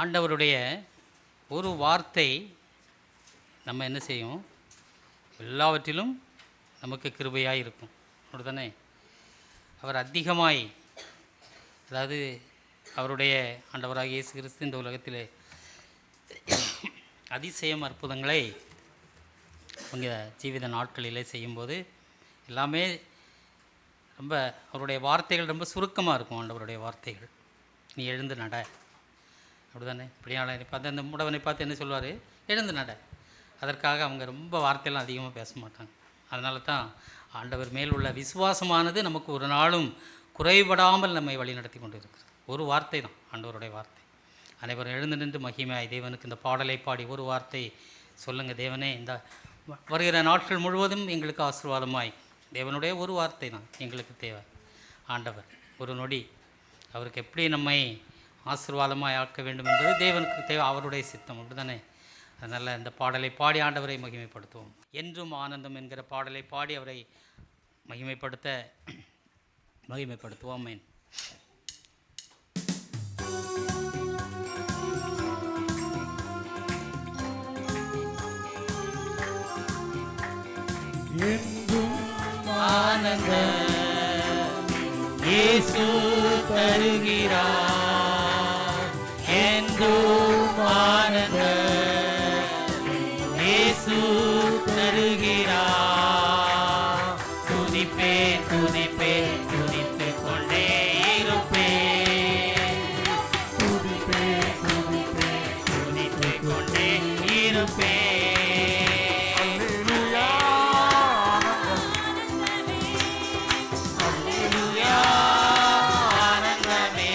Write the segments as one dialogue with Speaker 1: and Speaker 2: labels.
Speaker 1: ஆண்டவருடைய ஒரு வார்த்தை நம்ம என்ன செய்யும், எல்லாவற்றிலும் நமக்கு கிருபையாக இருக்கும். அப்படிதானே? அவர் அதிகமாய், அதாவது அவருடைய ஆண்டவராக இயேசு கிறிஸ்து இந்த உலகத்தில் அதிசயம் அற்புதங்களை அவங்க ஜீவித நாட்களிலே செய்யும்போது எல்லாமே ரொம்ப அவருடைய வார்த்தைகள் ரொம்ப சுருக்கமாக இருக்கும். ஆண்டவருடைய வார்த்தைகள், நீ எழுந்து நட, அப்படிதானே? இப்படியான பார்த்து அந்த முடவனை பார்த்து என்ன சொல்வார், எழுந்து நட. அதற்காக அவங்க ரொம்ப வார்த்தையெல்லாம் அதிகமாக பேச மாட்டாங்க. அதனால தான் ஆண்டவர் மேல் உள்ள விசுவாசமானது நமக்கு ஒரு நாளும் குறைபடாமல் நம்மை வழி நடத்தி கொண்டு இருக்கிறது. ஒரு வார்த்தை தான் ஆண்டவருடைய வார்த்தை. அனைவரும் எழுந்து நின்று மகிமையாய் தேவனுக்கு இந்த பாடலை பாடி ஒரு வார்த்தை சொல்லுங்கள். தேவனே, இந்த வருகிற நாட்கள் முழுவதும் எங்களுக்கு ஆசீர்வாதமாய், தேவனுடைய ஒரு வார்த்தை தான் எங்களுக்கு தேவை. ஆண்டவர் ஒரு நொடி அவருக்கு எப்படி நம்மை ஆசீர்வாதமாய் ஆக்க வேண்டும் என்பது தேவனுக்கு தேவை, அவருடைய சித்தம். அப்படிதானே? அதனால் இந்த பாடலை பாடி ஆண்டவரை மகிமைப்படுத்துவோம். என்றும் ஆனந்தம் என்கிற பாடலை பாடி அவரை மகிமைப்படுத்துவோம். ஆமென்.
Speaker 2: என்றும் ஆனந்த இயேசு தருகிறார். என்றும் ஆனந்த இயேசு தருகிறார். துதிப்பேன் துதிப்பேன் துதித்துக் கொண்டே இருப்பேன். துதிப்பேன் துதிப்பேன் துதித்துக் கொண்டே இருப்பேன். ஆனந்தமே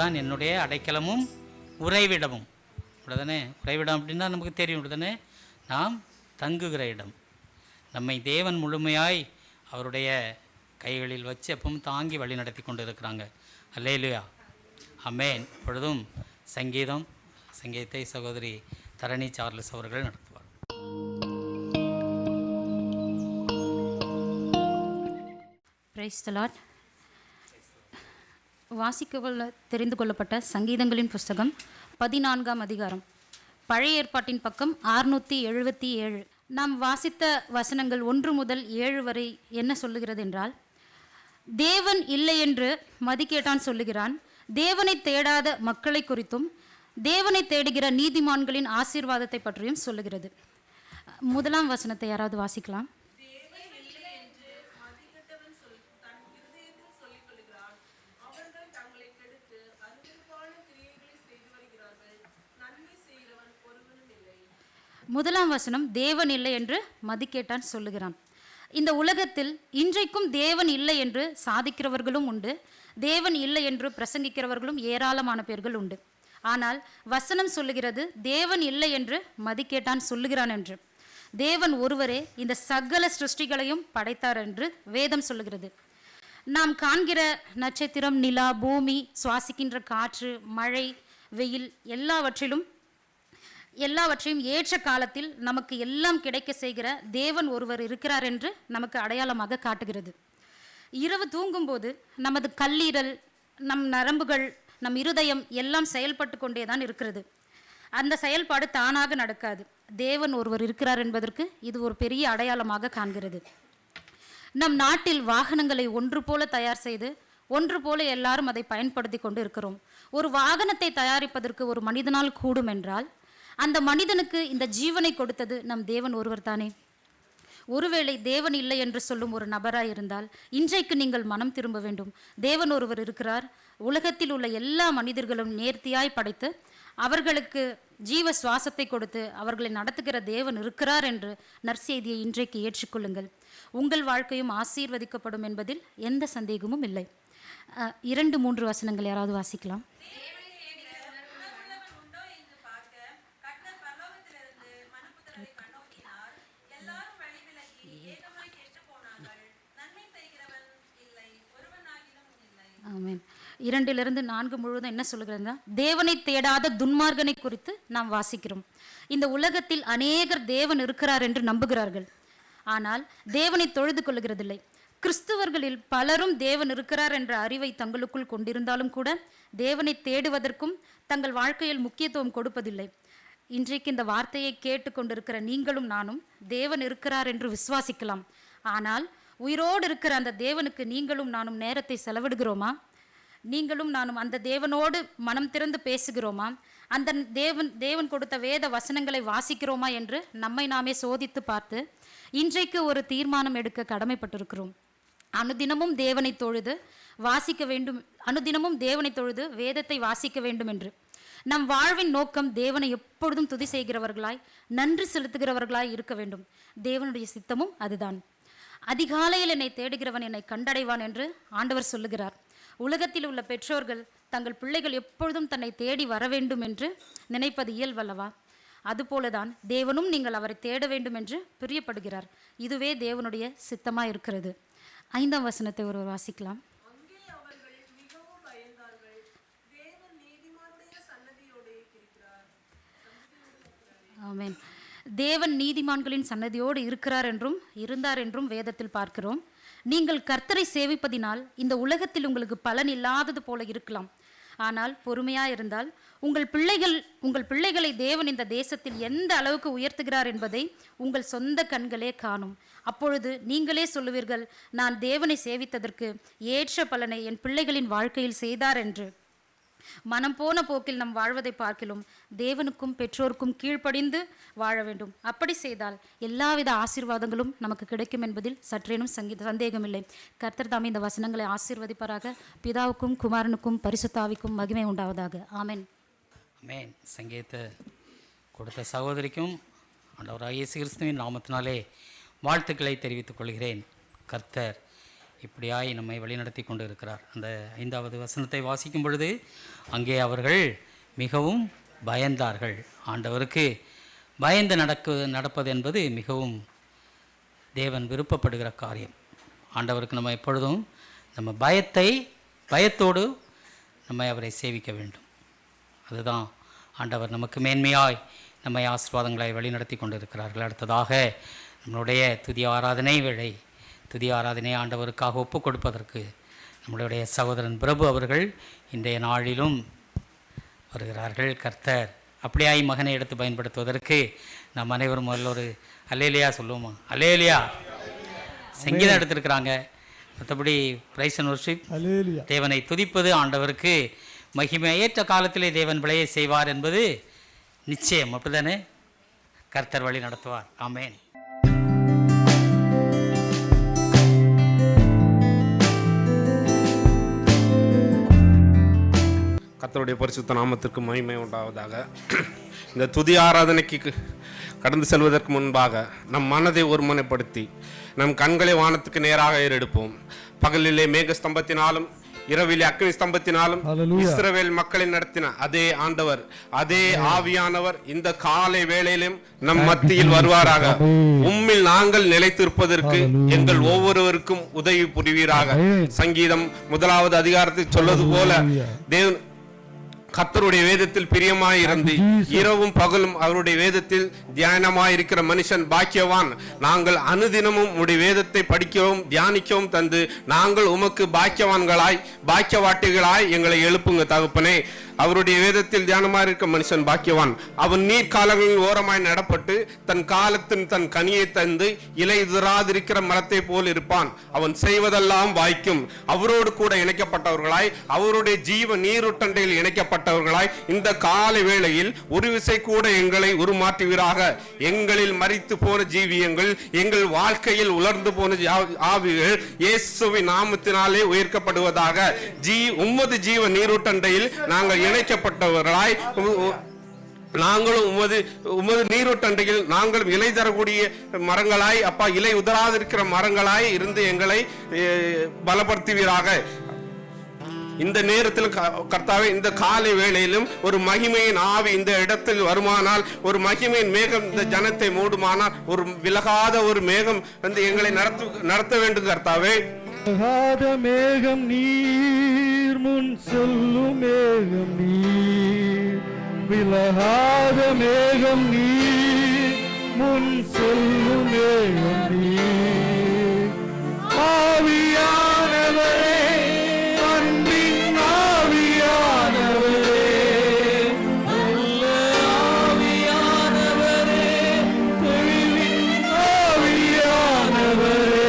Speaker 1: தான் என்னுடைய அடைக்கலமும் உறைவிடமும். உடனே உறைவிடம் அப்படின்னா நமக்கு தெரியும். உடனே நாம் தங்குகிற இடம். நம்மை தேவன் முழுமையாய் அவருடைய கைகளில் வச்சு எப்பவும் தாங்கி வழி நடத்தி கொண்டு இருக்கிறாங்க. அல்லேலூயா, ஆமென். இப்பொழுதும் சங்கீதத்தை சகோதரி தரணி சார்லஸ் அவர்கள் நடத்துவார்.
Speaker 3: Praise the Lord. தெரிந்து கொள்ளப்பட்ட சங்கீதங்களின் புஸ்தகம் 14ஆம் அதிகாரம், பழைய ஏற்பாட்டின் பக்கம் 677. நாம் வாசித்த வசனங்கள் 1 முதல் 7 வரை என்ன சொல்லுகிறது என்றால், தேவன் இல்லை என்று மதிகேட்டான் சொல்லுகிறான். தேவனை தேடாத மக்களை குறித்தும் தேவனை தேடுகிற நீதிமான்களின் ஆசீர்வாதத்தை பற்றியும் சொல்லுகிறது. 1ஆம் வசனத்தை யாராவது வாசிக்கலாம்? முதலாம் வசனம், தேவன் இல்லை என்று மதிகேட்டான் சொல்லுகிறான். இந்த உலகத்தில் இன்றைக்கும் தேவன் இல்லை என்று சாதிக்கிறவர்களும் உண்டு, தேவன் இல்லை என்று பிரசங்கிக்கிறவர்களும் ஏராளமான பேர்கள் உண்டு. ஆனால் வசனம் சொல்லுகிறது தேவன் இல்லை என்று மதிகேட்டான் சொல்லுகிறான் என்று. தேவன் ஒருவரே இந்த சகல சிருஷ்டிகளையும் படைத்தார் என்று வேதம் சொல்லுகிறது. நாம் காண்கிற நட்சத்திரம், நிலா, பூமி, சுவாசிக்கின்ற காற்று, மழை, வெயில் எல்லாவற்றையும் ஏற்ற காலத்தில் நமக்கு எல்லாம் கிடைக்க செய்கிற தேவன் ஒருவர் இருக்கிறார் என்று நமக்கு அடையாளமாக காட்டுகிறது. இரவு தூங்கும்போது நமது கல்லீரல், நம் நரம்புகள், நம் இருதயம் எல்லாம் செயல்பட்டு கொண்டே தான் இருக்கிறது. அந்த செயல்பாடு தானாக நடக்காது. தேவன் ஒருவர் இருக்கிறார் என்பதற்கு இது ஒரு பெரிய அடையாளமாக காண்கிறது. நம் நாட்டில் வாகனங்களை ஒன்று போல தயார் செய்து ஒன்று போல எல்லாரும் அதை பயன்படுத்தி கொண்டு இருக்கிறோம். ஒரு வாகனத்தை தயாரிப்பதற்கு ஒரு மனிதனால் கூடும் என்றால் அந்த மனிதனுக்கு இந்த ஜீவனை கொடுத்தது நம் தேவன் ஒருவர் தானே. ஒருவேளை தேவன் இல்லை என்று சொல்லும் ஒரு நபராய் இருந்தால் இன்றைக்கு நீங்கள் மனம் திரும்ப வேண்டும். தேவன் ஒருவர் இருக்கிறார். உலகத்தில் உள்ள எல்லா மனிதர்களும் நேர்த்தியாய் படைத்து அவர்களுக்கு ஜீவ சுவாசத்தை கொடுத்து அவர்களை நடத்துகிற தேவன் இருக்கிறார் என்று நற்செய்தியை இன்றைக்கு ஏற்றுக்கொள்ளுங்கள். உங்கள் வாழ்க்கையும் ஆசீர்வதிக்கப்படும் என்பதில் எந்த சந்தேகமும் இல்லை. 2-3 வசனங்கள் யாராவது வாசிக்கலாம்? ஆமென். 2-4 முழுவதும் என்ன சொல்லுகிறதுனா, தேவனை தேடாத துன்மார்கனை குறித்து நாம் வாசிக்கிறோம். இந்த உலகத்தில் அநேகர் தேவன் இருக்கிறார் என்று நம்புகிறார்கள், ஆனால் தேவனை தொழுது கொள்ளுகிறதில்லை. கிறிஸ்துவர்களில் பலரும் தேவன் இருக்கிறார் என்ற அறிவை தங்களுக்குள் கொண்டிருந்தாலும் கூட தேவனை தேடுவதற்கும் தங்கள் வாழ்க்கையில் முக்கியத்துவம் கொடுப்பதில்லை. இன்றைக்கு இந்த வார்த்தையை கேட்டு கொண்டிருக்கிற நீங்களும் நானும் தேவன் இருக்கிறார் என்று விசுவாசிக்கலாம். ஆனால் உயிரோடு இருக்கிற அந்த தேவனுக்கு நீங்களும் நானும் நேரத்தை செலவிடுகிறோமா? நீங்களும் நானும் அந்த தேவனோடு மனம் திறந்து பேசுகிறோமா? அந்த தேவன் கொடுத்த வேத வசனங்களை வாசிக்கிறோமா என்று நம்மை நாமே சோதித்து பார்த்து இன்றைக்கு ஒரு தீர்மானம் எடுக்க கடமைப்பட்டிருக்கிறோம். அனுதினமும் தேவனை தொழுது வாசிக்க வேண்டும், அனுதினமும் தேவனை தொழுது வேதத்தை வாசிக்க வேண்டும் என்று. நம் வாழ்வின் நோக்கம் தேவனை எப்பொழுதும் துதி செய்கிறவர்களாய், நன்றி செலுத்துகிறவர்களாய் இருக்க வேண்டும். தேவனுடைய சித்தமும் அதுதான். அதிகாலையில் என்னை தேடுகிறவன் என்னை கண்டடைவான் என்று ஆண்டவர் சொல்லுகிறார். உலகத்தில் உள்ள பெற்றோர்கள் தங்கள் பிள்ளைகள் எப்பொழுதும் தன்னை தேடி வர வேண்டும் என்று நினைப்பது இயல்பல்லவா? அதுபோலதான் தேவனும் நீங்கள் அவரை தேட வேண்டும் என்று பிரியப்படுகிறார். இதுவே தேவனுடைய சித்தமாக இருக்கிறது. 5ஆம் வசனத்தை ஒருவர் வாசிக்கலாம். ஆமென். தேவன் நீதிமான்களின் சன்னதியோடு இருக்கிறார் என்றும் இருந்தார் என்றும் வேதத்தில் பார்க்கிறோம். நீங்கள் கர்த்தரை சேவிப்பதினால் இந்த உலகத்தில் உங்களுக்கு பலன் இல்லாதது போல இருக்கலாம். ஆனால் பொறுமையாக இருந்தால் உங்கள் பிள்ளைகளை தேவன் இந்த தேசத்தில் எந்த அளவுக்கு உயர்த்துகிறார் என்பதை உங்கள் சொந்த கண்களே காணும். அப்பொழுது நீங்களே சொல்லுவீர்கள், நான் தேவனை சேவித்ததற்கு ஏற்ற பலனை என் பிள்ளைகளின் வாழ்க்கையில் செய்தார் என்று. மனம் போன போக்கில் நம் வாழ்வதை பார்க்கிலும் தேவனுக்கும் பெற்றோருக்கும் கீழ்ப்படிந்து வாழ வேண்டும். அப்படி செய்தால் எல்லாவித ஆசீர்வாதங்களும் நமக்கு கிடைக்கும் என்பதில் சற்றேனும் சந்தேகமில்லை. கர்த்தர் தாமே இந்த வசனங்களை ஆசீர்வதிப்பாராக. பிதாவுக்கும் குமாரனுக்கும் பரிசுத்தாவிக்கும் மகிமை உண்டாவதாக. ஆமென்.
Speaker 1: ஆமென். சங்கீதத்தை கொடுத்த சகோதரிக்கும் ஆண்டவராகிய இயேசு கிறிஸ்துவின் நாமத்தினாலே வாழ்த்துக்களை தெரிவித்துக் கொள்கிறேன். கர்த்தர் இப்படியாய் நம்மை வழிநடத்தி கொண்டு இருக்கிறார். அந்த 5வது வசனத்தை வாசிக்கும் பொழுது அங்கே அவர்கள் மிகவும் பயந்தார்கள். ஆண்டவருக்கு பயந்து நடப்பது என்பது மிகவும் தேவன் விருப்பப்படுகிற காரியம். ஆண்டவருக்கு நம்ம எப்பொழுதும் நம்ம பயத்தோடு நம்மை அவரை சேவிக்க வேண்டும். அதுதான் ஆண்டவர் நமக்கு மேன்மையாய் நம்மை ஆசீர்வாதங்களை வழிநடத்தி கொண்டு இருக்கிறார்கள். அடுத்ததாக நம்மளுடைய துதி ஆராதனை வேளை, துதி ஆராதனை ஆண்டவருக்காக ஒப்பு கொடுப்பதற்கு நம்மளுடைய சகோதரன் பிரபு அவர்கள் இன்றைய நாளிலும் வருகிறார்கள். கர்த்தர் அப்படியாய் மகனை எடுத்து பயன்படுத்துவதற்கு நாம் அனைவரும் முதல்ல ஒரு அல்லேலியா சொல்லுவோமா? அல்லேலியா சங்கீதம் எடுத்திருக்கிறாங்க. மற்றபடி பிரைஸ் அண்ட் வொர்ஷிப், தேவனை துதிப்பது, ஆண்டவருக்கு மகிமை. ஏற்ற காலத்திலே தேவன் விளைய செய்வார் என்பது நிச்சயம். அப்படித்தானே? கர்த்தர் வழி நடத்துவார். ஆமேன்.
Speaker 4: கர்த்தருடைய பரிசுத்த நாமத்திற்கு மகிமை உண்டாவதாக. இந்த துதி ஆராதனைக்கு கடந்து செல்வதற்கு முன்பாக நம் மனதை ஒருமுனைப்படுத்தி நம் கண்களை வானத்துக்கு நேராக ஏறெடுப்போம். பகலிலே மேக ஸ்தம்பத்தினாலும் இரவிலே அக்கினி ஸ்தம்பத்தினாலும் இஸ்ரவேல் மக்களை நடத்தின அதே ஆண்டவர், அதே ஆவியானவர் இந்த காலை வேளையிலும் நம் மத்தியில் வருவாராக. உம்மில் நாங்கள் நிலைத்திருப்பதற்கு எங்கள் ஒவ்வொருவருக்கும் உதவி புரிவீராக. சங்கீதம் 1வது அதிகாரத்தில் சொல்வது போல தேவன் கர்த்தருடைய வேதத்தில் பிரியமாயிருந்து இரவும் பகலும் அவருடைய வேதத்தில் தியானமாயிருக்கிற மனுஷன் பாக்கியவான். நாங்கள் அனுதினமும் உடைய வேதத்தை படிக்கவும் தியானிக்கவும் தந்து நாங்கள் உமக்கு பாக்கியவான்களாய் பாக்கியவாட்டிகளாய் எங்களை எழுப்புங்க தகப்பனே. அவருடைய வேதத்தில் தியானமாக இருக்க மனுஷன் பாக்கியவான். அவன் நீர்க்காலங்களில் ஓரமாய் நடப்பட்டு தன் காலத்தின் தன் கனியை தந்து இலை உதிராதிருக்கிற மரத்தை போல் இருப்பான். அவன் செய்வதெல்லாம் வாய்க்கும். அவரோடு கூட இணைக்கப்பட்டவர்களாய், அவருடைய ஜீவ நீருட்டண்டையில் இணைக்கப்பட்டவர்களாய் இந்த காலை வேளையில் ஒரு விசை கூட எங்களை உருமாற்றுவீராக. எங்களில் மரித்து போன ஜீவியங்கள், எங்கள் வாழ்க்கையில் உலர்ந்து போன ஆவிகள் இயேசுவின் நாமத்தினாலே உயர்க்கப்படுவதாக. உம்மது ஜீவ நீருட்டண்டையில் நாங்கள் இணைக்கப்பட்டவர்களாய், நாங்களும் உமது நீரோட்டண்டையில் நாங்களும் இலை தரக்கூடிய மரங்களாய், அப்பா இலை உதராதிருக்கிற மரங்களாய் இருந்து எங்களை பலப்படுத்துவீராக. இந்த நேரத்தில் கர்த்தாவே, இந்த காலை வேளையிலும் ஒரு மகிமையின் ஆவி இந்த இடத்தில் வருமானால், ஒரு மகிமையின் மேகம் இந்த ஜனத்தை மூடுமானால், ஒரு விலகாத ஒரு மேகம் வந்து எங்களை நடத்த வேண்டும் கர்த்தாவே.
Speaker 2: விலகாத மேகம் நீர், முன் சொல்லும் மேகம் நீர். விலகாத மேகம் நீர், முன் சொல்லும் மேகம் நீர். ஆவியானவரே, அன்பின் ஆவியானவரே, நல்ல ஆவியானவரே, தெளிவின் ஆவியானவரே,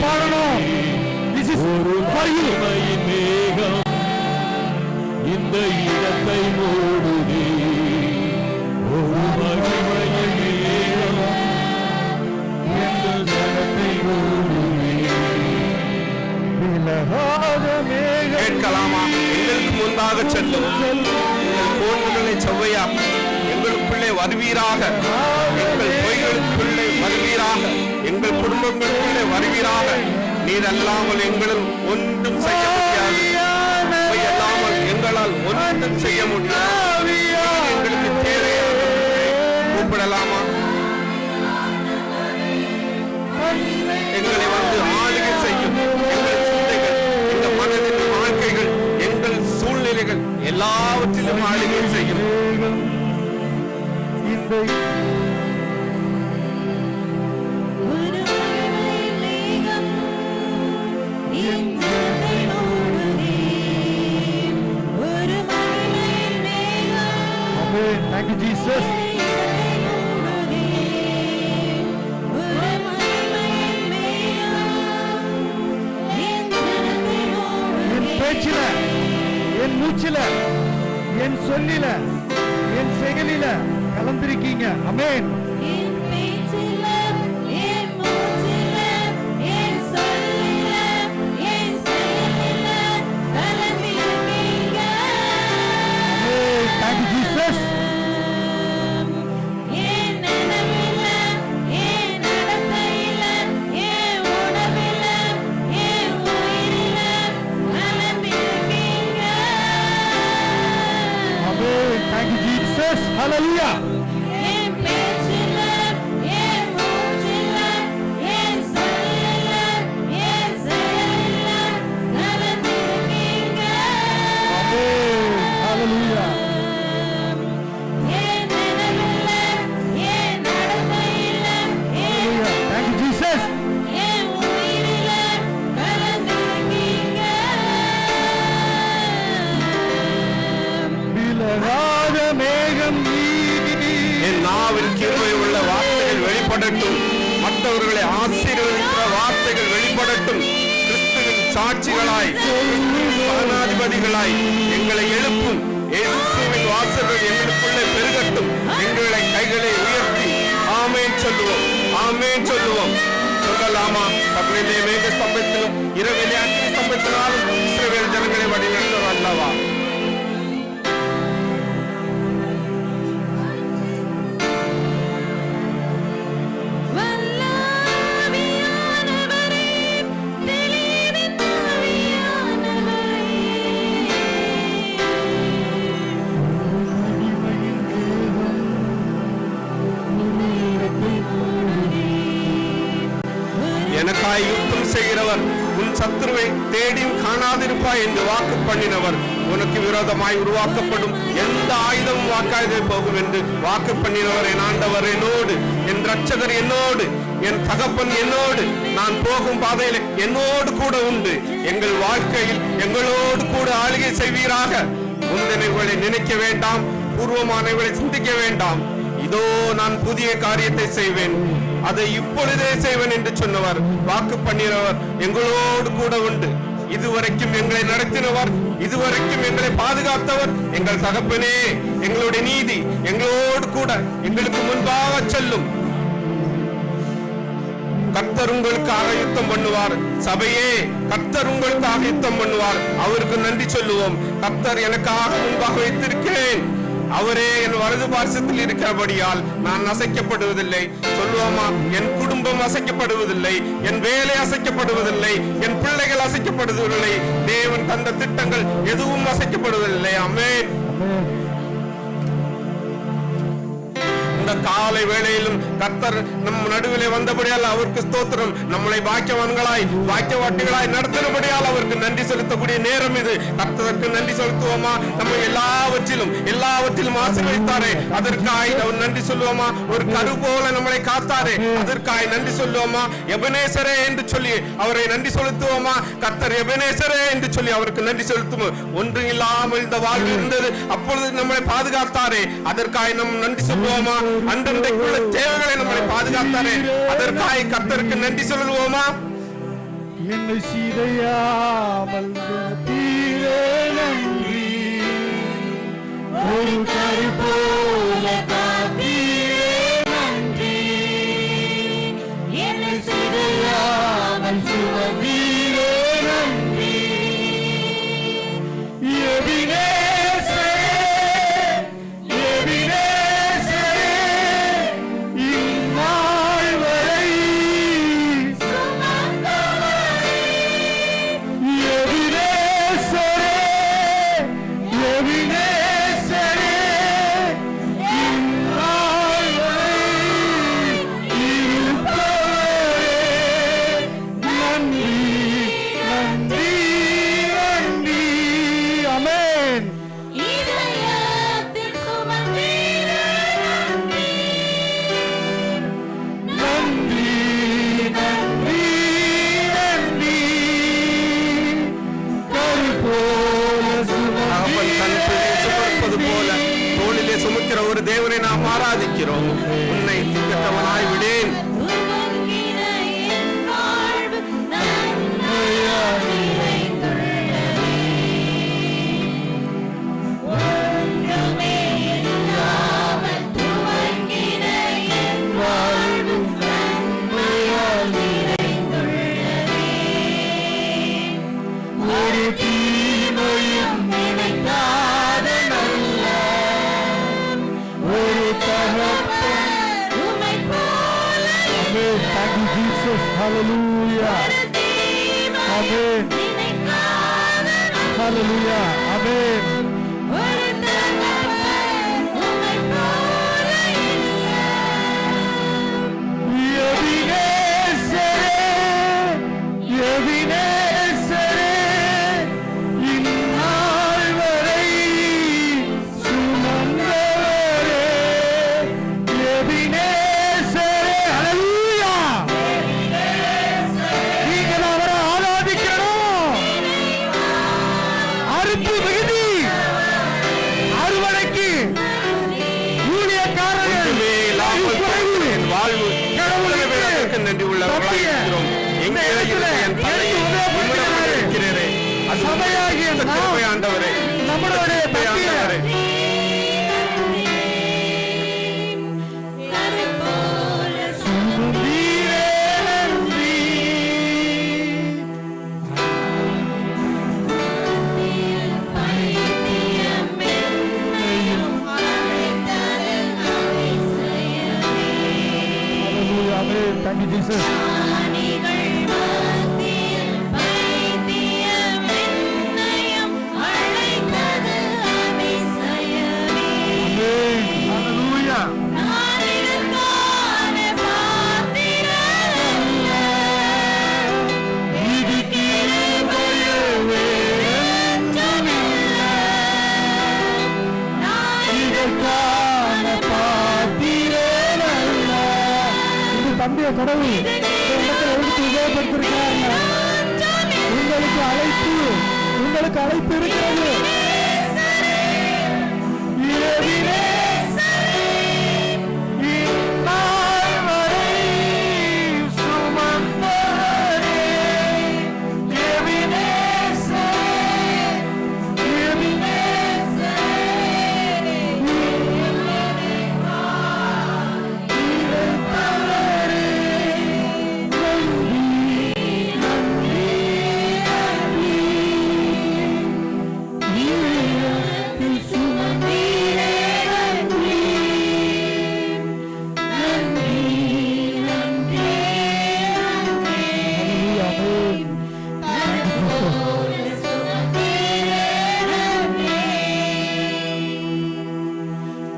Speaker 2: பாடணும். இந்த இடத்தை மூடுதே, ஒரு மகிமையின் மேகம் எங்கள் ஜனத்தை மூடுதே. விலகாத மேகம்
Speaker 4: கேட்கலாமா? எங்களுக்கு முன்பாக செல்லும், கோண்களை செவ்வையாக்கும், எங்களுக்குள்ளே வருவீராக. எங்கள் பொய்களுக்குள்ளே வருவீராக, எங்கள் குடும்பங்களுக்குள்ளே வருவீராக. நீர் அல்லாமல் எங்களால் ஒன்றும் செய்ய முடியாது. அல்லாமல் எங்களால் ஒன்றும் செய்ய முடியாது. எங்களுக்கு தேவையான கூப்பிடலாமா? எங்களை வந்து ஆளுகை செய்யும். எங்கள் சிந்தைகள், எங்கள் மனதின் வாழ்க்கைகள், எங்கள் சூழ்நிலைகள் எல்லாவற்றிலும் ஆளுகை செய்யும்.
Speaker 2: Thank you, Jesus. என் பேச்சில, என் மூச்சில, என் சொல்லில, என் செயலில கலந்திருக்கீங்க. ஆமென். என் பேச்சில, என் மூச்சில, ஹalleluya.
Speaker 4: வெளிப்படட்டும், மற்றவர்களை ஆசீர்வதிக்கிற வார்த்தைகள் வெளிப்படட்டும். கிறிஸ்துவின் சாட்சிகளாய், சரணாதிபதிகளாய் எங்களை எழுப்பும். இயேசுவின் வாசல்கள் எங்களுக்குள்ளே பெருகட்டும். எங்களை கைகளை உயர்த்தி ஆமென் சொல்லுவோம், ஆமென் சொல்லுவோம். சொல்லலாமா? பகலிலே மேக ஸ்தம்பத்திலும் இரவிலே அக்னி ஸ்தம்பத்தினாலும் இஸ்ரவேல் ஜனங்களை வழிநடத்துவார் அல்லவா? எனக்காய் யுத்தம் செய்கிறவர், உன் சத்துருவை தேடியும் காணாதிருப்பாய் என்று வாக்கு பண்ணினவர், உனக்கு விரோதமாய் உருவாக்கப்படும் எந்த ஆயுதமும் வாக்காதே போகும் என்று வாக்கு பண்ணினவர். என் ஆண்டவர் என்னோடு, என் இரட்சகர் என்னோடு, என் தகப்பன் என்னோடு, நான் போகும் பாதையில் என்னோடு கூட உண்டு. எங்கள் வாழ்க்கையில் எங்களோடு கூட ஆளுகை செய்வீராக. முந்தினவர்களை நினைக்க வேண்டாம், பூர்வமானவர்களை சிந்திக்க வேண்டாம். இதோ நான் புதிய காரியத்தை செய்வேன், அதை இப்பொழுதே செய்வேன் என்று சொன்னவர், வாக்கு பண்ணினவர் எங்களோடு கூட உண்டு. இதுவரைக்கும் எங்களை நடத்தினவர், இதுவரைக்கும் எங்களை பாதுகாத்தவர் எங்கள் தகப்பனே. எங்களுடைய நீதி எங்களோடு கூட எங்களுக்கு முன்பாக செல்லும். கர்த்தர் உங்களுக்காக யுத்தம் பண்ணுவார். சபையே, கர்த்தர் உங்களுக்காக யுத்தம் பண்ணுவார். அவருக்கு நன்றி சொல்லுவோம். கர்த்தர் எனக்காக முன்பாக வைத்திருக்கிறேன், அவரே என் வலது பார்சத்தில் இருக்கிறபடியால் நான் அசைக்கப்படுவதில்லை. சொல்லுவோமா? என் குடும்பம் அசைக்கப்படுவதில்லை, என் வேலை அசைக்கப்படுவதில்லை, என் பிள்ளைகள் அசைக்கப்படுவதில்லை, தேவன் தந்த திட்டங்கள் எதுவும் அசைக்கப்படுவதில்லை. ஆமென். இந்த காலை வேளையிலும் கர்த்தர் நம் நடுவிலே வந்தபடியால் அவருக்கு ஸ்தோத்திரம். நம்மளை பாக்கியவான்களாய் பாக்கியவாட்டிகளாய் நடத்தினபடியால் அவருக்கு நன்றி செலுத்தக்கூடிய நேரம் இது. கர்த்தருக்கு நன்றி செலுத்துவோமா? நம்ம எல்லாவற்றிலும் ஆசீர்வதித்தாரே, அதற்காய் நன்றி சொல்லுவோமா? ஒரு கரு போல நம்மளை காத்தாரே, அதற்காய் நன்றி சொல்லுவோமா? எபனேசரே என்று சொல்லி அவரை நன்றி செலுத்துவோமா? கர்த்தர் எபனேசரே என்று சொல்லி அவருக்கு நன்றி செலுத்துவோம். ஒன்று இல்லாமல் இந்த வாழ்வு இருந்தது, அப்பொழுது நம்மளை பாதுகாத்தாரே, அதற்காய் நம் நன்றி சொல்லுவோமா? அன்றைக்குள்ள தேவைகளை நம்மளை பாதுகாத்தாரே, அதற்காக கர்த்தருக்கு நன்றி சொல்லுவோமா?
Speaker 2: என்னை சீதையாமல் தீரே நன்றி, ஒரு கரு போல காத்தீரே நன்றி, என்னை சீதையாமல் சுமந்தீரே நன்றி.
Speaker 4: ஒரு தேவனை நாம் ஆராதிக்கிறோம். உன்னை திக்கத்தவனாய் விடேன்.
Speaker 2: Hallelujah. Amen. Hallelujah. Amen. செழிப்பு மிகுதி அறுவடைக்கு ஊழியக்காரர்கள்
Speaker 4: என் வாழ்வு கடவுளுக்கு நன்றி உள்ளவர்களாக இருக்கிறோம். எங்கே என் தலையை இருக்கிறேரே
Speaker 2: சபையாகிய
Speaker 4: ஆண்டவரே,
Speaker 2: நம்மளுடைய
Speaker 4: ஆண்டவரே.
Speaker 2: Thank you, Jesus. தந்தைய கடவுள் உபயோகப்படுத்திருக்கிறாங்க. உங்களுக்கு அழைப்பு இருக்கிறது.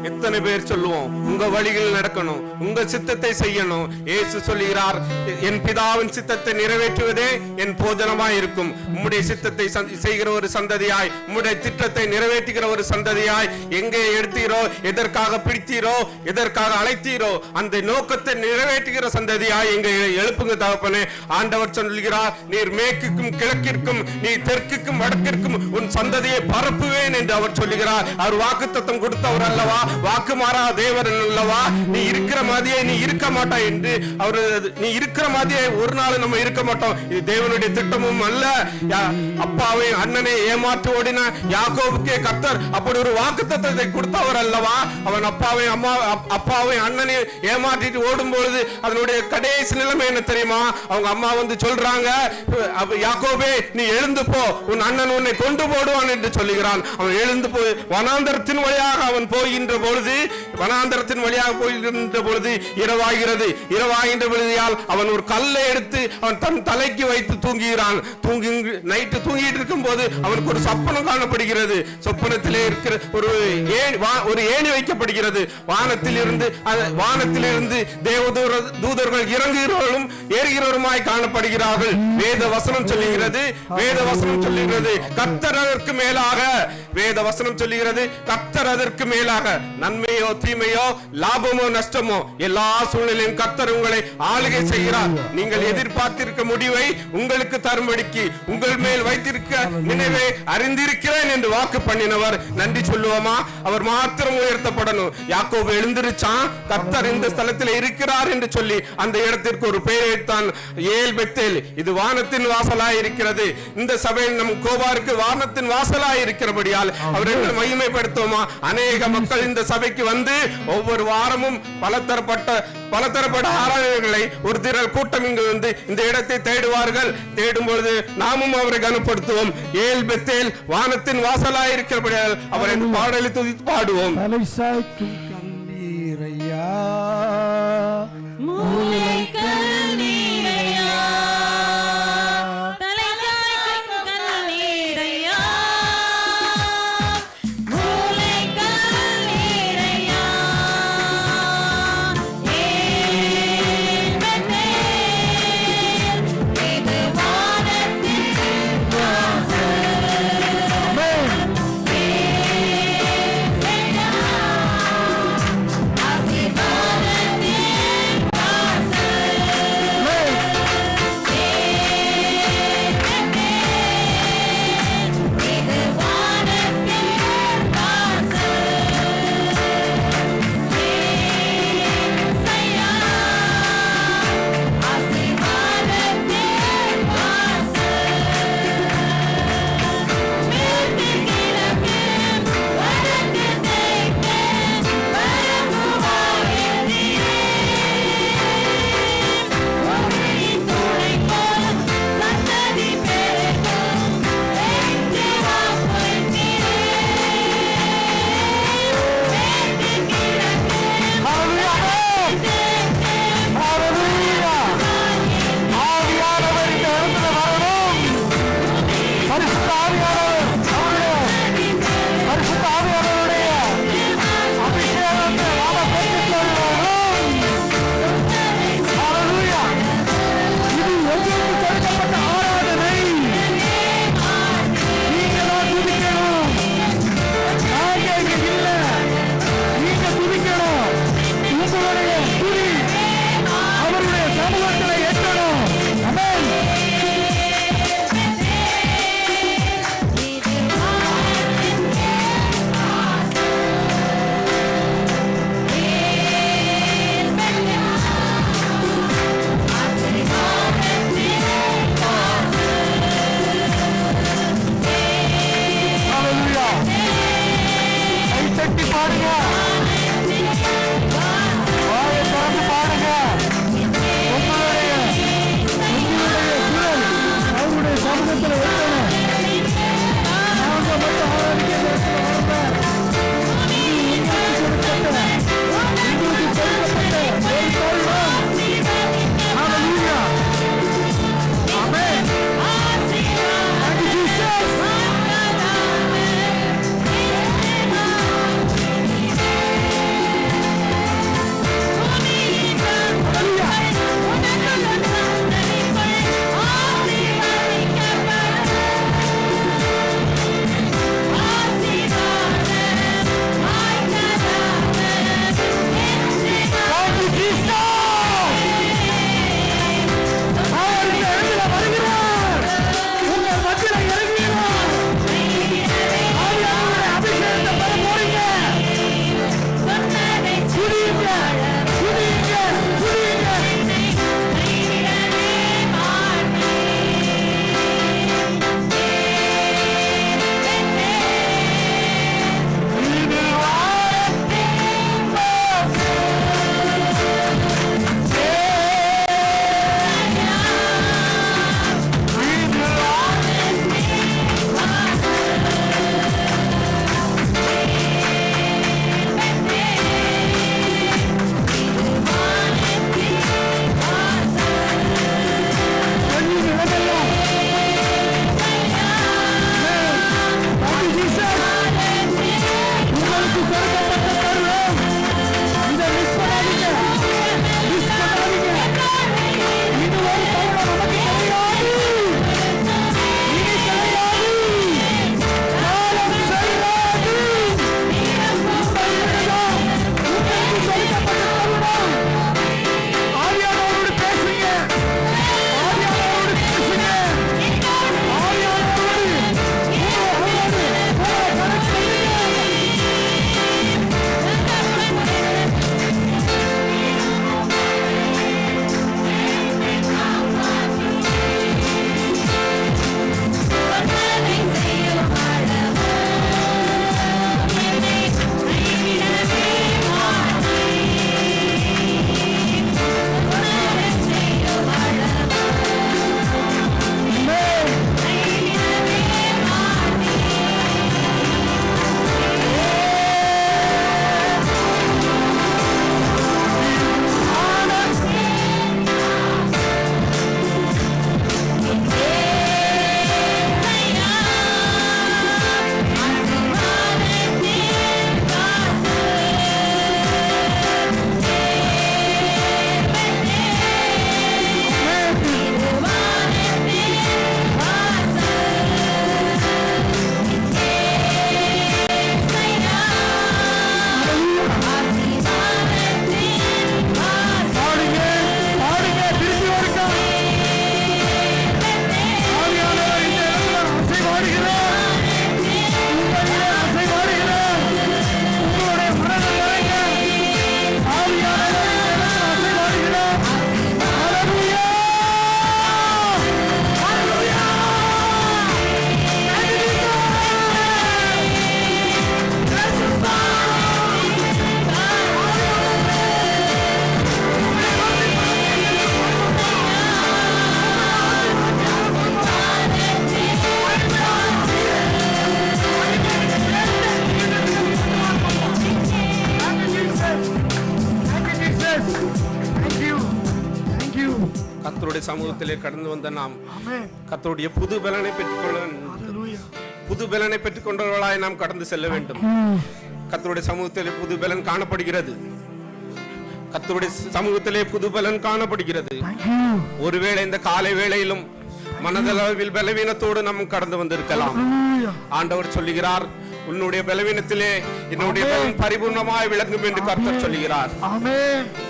Speaker 4: எத்தனை பேர் சொல்லுவோம் உங்க வழியில் நடக்கணும், உங்க சித்தத்தை செய்யணும். இயேசு சொல்லுகிறார், என் பிதாவின் சித்தத்தை நிறைவேற்றுவதே என் போஜனமாய் இருக்கும். உம்முடைய சித்தத்தை செய்கிற ஒரு சந்ததியாய், உம்முடைய திட்டத்தை நிறைவேற்றுகிற ஒரு சந்ததியாய் எங்கே எடுத்தீரோ, எதற்காக பிடித்தீரோ, எதற்காக அழைத்தீரோ, அந்த நோக்கத்தை நிறைவேற்றுகிற சந்ததியாய் எங்க எழுப்புங்க தகப்பனே. ஆண்டவர் சொல்லுகிறார், நீர் மேற்குக்கும் கிழக்கிற்கும், நீ தெற்குக்கும் வடக்கிற்கும் உன் சந்ததியை பரப்புவேன் என்று அவர் சொல்லுகிறார். அவர் வாக்குத்தத்தம் கொடுத்தவர் அல்லவா, வாக்கு மாறா தேவர் அல்லவா. நீ இருக்கிற மாதிரியே நீ இருக்க மாட்டாய் என்று அவர், நீ இருக்கிற மாதிரியே ஒரு நாள் நம்ம இருக்க மாட்டோம். இது தேவனுடைய திட்டமும் அல்ல. அப்பாவை அண்ணனை ஏமாற்றி ஓடின யாக்கோபுக்கே கர்த்தர் அப்படி ஒரு வாக்குத்தத்தத்தை கொடுத்தவர் அல்லவா. அவன் அப்பாவை அண்ணனை ஏமாற்றிட்டு ஓடும் பொழுது அதனுடைய கடைசி நிலைமை என்ன தெரியுமா? அவங்க அம்மா வந்து சொல்றாங்க, யாக்கோபே நீ எழுந்து போ, உன் அண்ணன் உன்னை கொண்டு போடுவான் என்று சொல்லுகிறான். அவன் எழுந்து போய் வனாந்தரத்தின் வழியாக அவன் போகின்ற பொழுது, வனாந்தரத்தின் வழியாக போகின்ற பொழுது இரவாகிறது. இரவாகின்ற பொழுதியால் அவன் ஒரு கல்லை எடுத்து அவன் தன் தலைக்கு வைத்து தூங்குகிறான். நைட்டு தூங்கிட்டு இருக்கும் போது அவனுக்கு ஒரு சொப்பனம் காணப்படுகிறது. சொப்பனத்திலே இருக்கிற ஒரு ஏணி வைக்கப்படுகிறது. வானத்திலிருந்து தேவதூதர்கள் இறங்குகிறவர்களும் ஏறுகிறவருமாய் காணப்படுகிறார்கள். வேத வசனம் சொல்லுகிறது, கர்த்தர் அதற்கு மேலாக, வேத வசனம் சொல்லுகிறது, கர்த்தர் அதற்கு மேலாக நன்மையோ தீமையோ லாபமோ நஷ்டமோ எல்லா சூழ்நிலையும் கர்த்தர் உங்களை ஆளுகை செய்கிறார். நீங்கள் எதிர்பார்த்திருக்க முடிவை உங்களுக்கு தரும்படிக்கு உங்கள் மேல் வைத்திருக்க நினைவை அறிந்திருக்கிறேன் என்று வாக்கு பண்ணினவர். நன்றி சொல்லுவோமா? அவர் மாத்திரம் உயர்த்தப்படணும். யாக்கோபு எழுந்திருச்சான், கர்த்தர் இந்த ஸ்தலத்தில் இருக்கிறார் என்று சொல்லி அந்த இடத்திற்கு ஒரு பெயர் வைத்தான், ஏல் பெத்தேல். இது வானத்தின் வாசலாய் இருக்கிறது. இந்த சபையில் நம் கோபாருக்கு வானத்தின் வாசலாய் இருக்கிறபடியால் அவர்களை மகிமைப்படுத்துவோமா? அநேக மக்கள் இந்த சபைக்கு வந்து ஒவ்வொரு வாரமும் பலதரப்பட்ட ஆராதனைகளை ஒரு திரள் கூட்டம் இங்கு வந்து இந்த இடத்தை தேடுவார்கள். தேடும் பொழுது நாமும் அவரை கனப்படுத்துவோம். ஏல் பெத்தேல் வானத்தின் வாசலாய் இருக்கிறபடியால் அவரை பாடலை துதித்து பாடுவோம்.
Speaker 2: தட்டி பாடுங்க. வாயை திறந்து பாடுங்க. உங்களுடைய குரல் அவருடைய சமூகத்தில் வைக்கணும். நாங்க மட்டும் ஆராதிக்க
Speaker 4: கர்த்தருடைய சமூகத்திலே கடந்து வந்த நாம் கர்த்தருடைய புது பலனை பெற்றுக்கொள்ள புது பலனை பெற்றுக்கொண்டவர்களாய் நாம் கடந்து செல்ல வேண்டும். கர்த்தருடைய சமூகத்திலே புது பலன் காணப்படுகிறது. கர்த்தருடைய சமூகத்திலே புது பலன் காணப்படுகிறது. ஒருவேளை இந்த காலை வேளையிலும் மனதளவில் பலவீனத்தோடு நாம் கடந்து வந்திருக்கலாம். ஆண்டவர் சொல்லுகிறார், உன்னுடைய பலவீனத்திலே என்னுடைய பலன் பரிபூர்ணமாய் விளங்கும் என்று கர்த்தர் சொல்லுகிறார்.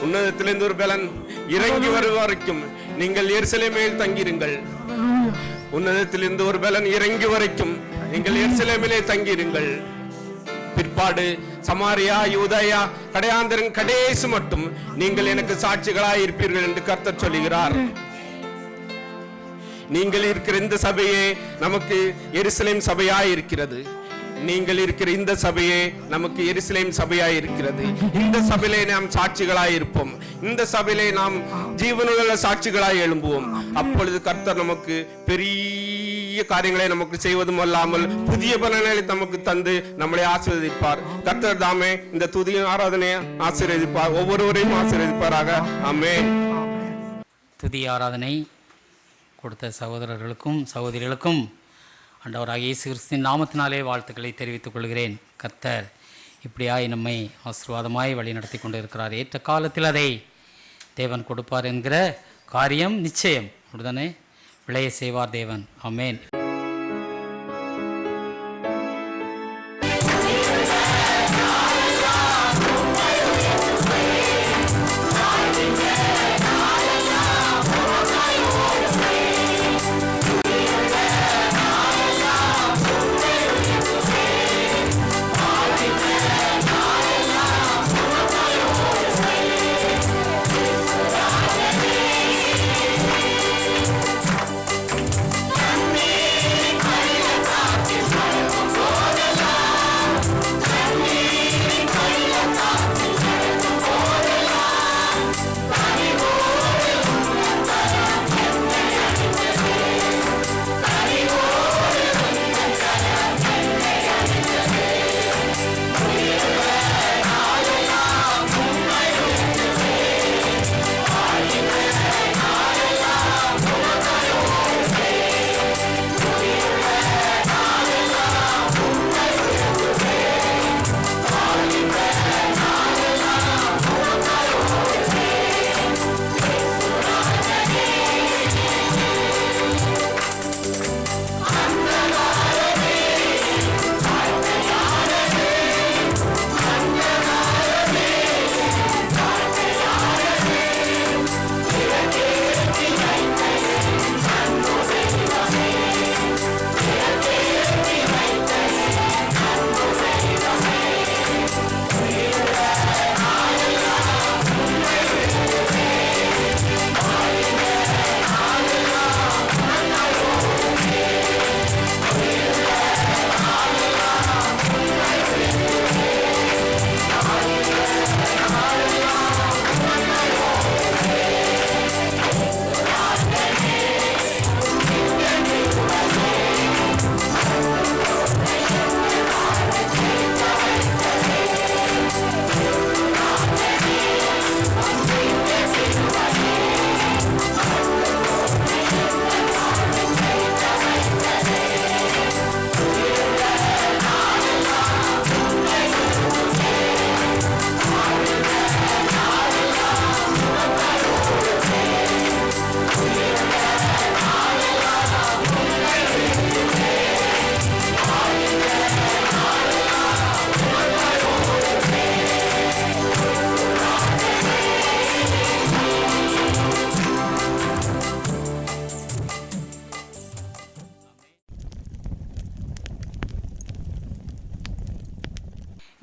Speaker 4: உன்னதத்திலிருந்து ஒரு பலன் இறங்கி வரும் வரைக்கும் நீங்கள் எருசலேமில் தங்கியிருங்கள். உன்னதத்திலிருந்து ஒரு பலன் இறங்கி வரைக்கும் நீங்கள் எருசலேமிலே தங்கியிருங்கள். பிற்பாடு சமாரியா, யூதேயா, கடையாந்தரன் கடைசி மட்டும் நீங்கள் எனக்கு சாட்சிகளாய் இருப்பீர்கள் என்று கர்த்தர் சொல்லுகிறார். நீங்கள் இருக்கிற இந்த சபையே நமக்கு எருசலேம் சபையாய் இருக்கிறது. நீங்கள் இருக்கிற இந்த சபையே நமக்கு எருசலேம் சபையாய் இருக்கிறது. இந்த சபையிலே நாம் சாட்சிகளாய் இருப்போம். இந்த சபையிலே நாம் ஜீவனுள்ள சாட்சிகளாய் எழும்புவோம். அப்பொழுது கர்த்தர் நமக்கு பெரிய காரியங்களை நமக்கு செய்வதும் அல்லாமல் புதிய பலன்களை நமக்கு தந்து நம்மளை ஆசீர்வதிப்பார். கர்த்தர் தாமே இந்த துதி ஆராதனையை ஆசீர்வதிப்பார். ஒவ்வொருவரையும் ஆசீர்வதிப்பாராக. ஆமென்.
Speaker 1: துதி ஆராதனை கொடுத்த சகோதரர்களுக்கும் சகோதரிகளுக்கும் ஆண்டவராகிய இயேசு கிறிஸ்துவின் நாமத்தினாலே வாழ்த்துக்களை தெரிவித்துக் கொள்கிறேன். கர்த்தர் இப்படியாய் நம்மை ஆசீர்வாதமாய் வழி நடத்தி கொண்டு இருக்கிறார். ஏற்ற காலத்தில் அதை தேவன் கொடுப்பார் என்கிற காரியம் நிச்சயம். அப்படிதானே? விளைய செய்வார் தேவன். ஆமென்.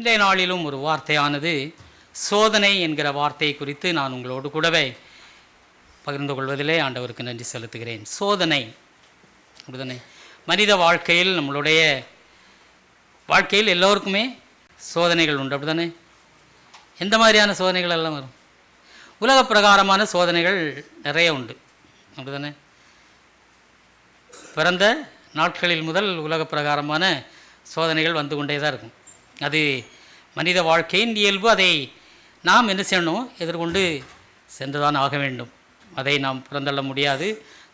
Speaker 1: இன்றைய நாளிலும் ஒரு வார்த்தையானது சோதனை என்கிற வார்த்தை குறித்து நான் உங்களோடு கூடவே பகிர்ந்து கொள்வதிலே ஆண்டவருக்கு நன்றி செலுத்துகிறேன். சோதனை அப்படிதானே? மனித வாழ்க்கையில் நம்மளுடைய வாழ்க்கையில் எல்லோருக்குமே சோதனைகள் உண்டு. அப்படிதானே? எந்த மாதிரியான சோதனைகள் எல்லாம் வரும்? உலக பிரகாரமான சோதனைகள் நிறைய உண்டு. அப்படிதானே? பிறந்த நாட்களில் முதல் உலக பிரகாரமான சோதனைகள் வந்து கொண்டே தான் இருக்கும். அது மனித வாழ்க்கையின் இயல்பு. அதை நாம் என்ன செய்யணும்? எதிர்கொண்டு சென்றுதான் ஆக வேண்டும். அதை நாம் புறந்தள்ள முடியாது.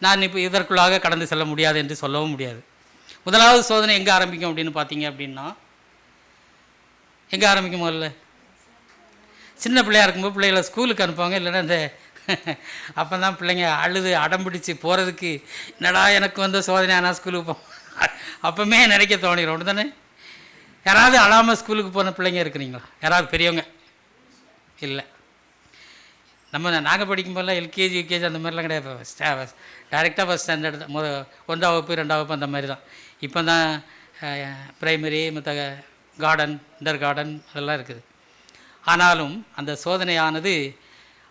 Speaker 1: நான் இப்போ இதற்குள்ளாக கடந்து செல்ல முடியாது என்று சொல்லவும் முடியாது. முதலாவது சோதனை எங்கே ஆரம்பிக்கும் அப்படின்னு பார்த்தீங்க அப்படின்னா, எங்கே ஆரம்பிக்கும்? முதல்ல சின்ன பிள்ளையாக இருக்கும்போது பிள்ளைகளை ஸ்கூலுக்கு அனுப்புவாங்க. இல்லைன்னா இந்த அப்போ தான் பிள்ளைங்க அழுது அடம்பிடிச்சு போகிறதுக்கு, என்னடா எனக்கு வந்த சோதனை ஆனால் ஸ்கூலுக்கு போவோம் அப்போமே நினைக்க தோணிடும். அப்படி தானே? யாராவது அழாமல் ஸ்கூலுக்கு போன பிள்ளைங்க இருக்கிறீங்களா? யாராவது பெரியவங்க? இல்லை. நாங்கள் படிக்கும்போதெல்லாம் எல்கேஜி யூகேஜி அந்த மாதிரிலாம் கிடையாது. டைரெக்டாக ஃபஸ்ட் ஸ்டாண்டர்ட் தான். 1ஆம் வகுப்பு 2ஆம் வகுப்பு அந்த மாதிரி தான். இப்போ தான் ப்ரைமரி மற்ற கார்டன் இன்டர் கார்டன் அதெல்லாம் இருக்குது. ஆனாலும் அந்த சோதனையானது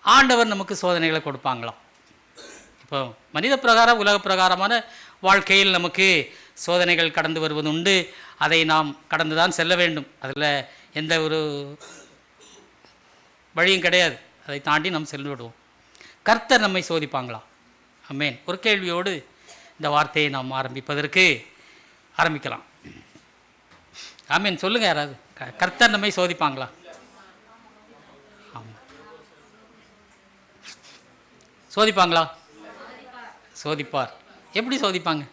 Speaker 1: ஆண்டவர் நமக்கு சோதனைகளை கொடுப்பாங்களாம். இப்போ மனித பிரகாரம் உலக பிரகாரமான வாழ்க்கையில் நமக்கு சோதனைகள் கடந்து வருவது உண்டு. அதை நாம் கடந்து தான் செல்ல வேண்டும். அதில் எந்த ஒரு வழியும் கிடையாது. அதை தாண்டி நாம் சென்று விடுவோம். கர்த்தர் நம்மை சோதிப்பாங்களா? ஆமென். ஒரு கேள்வியோடு இந்த வார்த்தையை நாம் ஆரம்பிக்கலாம். ஆமென். சொல்லுங்கள் யாராவது. கர்த்தர் நம்மை சோதிப்பாங்களா? ஆமாம். சோதிப்பாங்களா? சோதிப்பார். எப்படி சோதிப்பாங்க?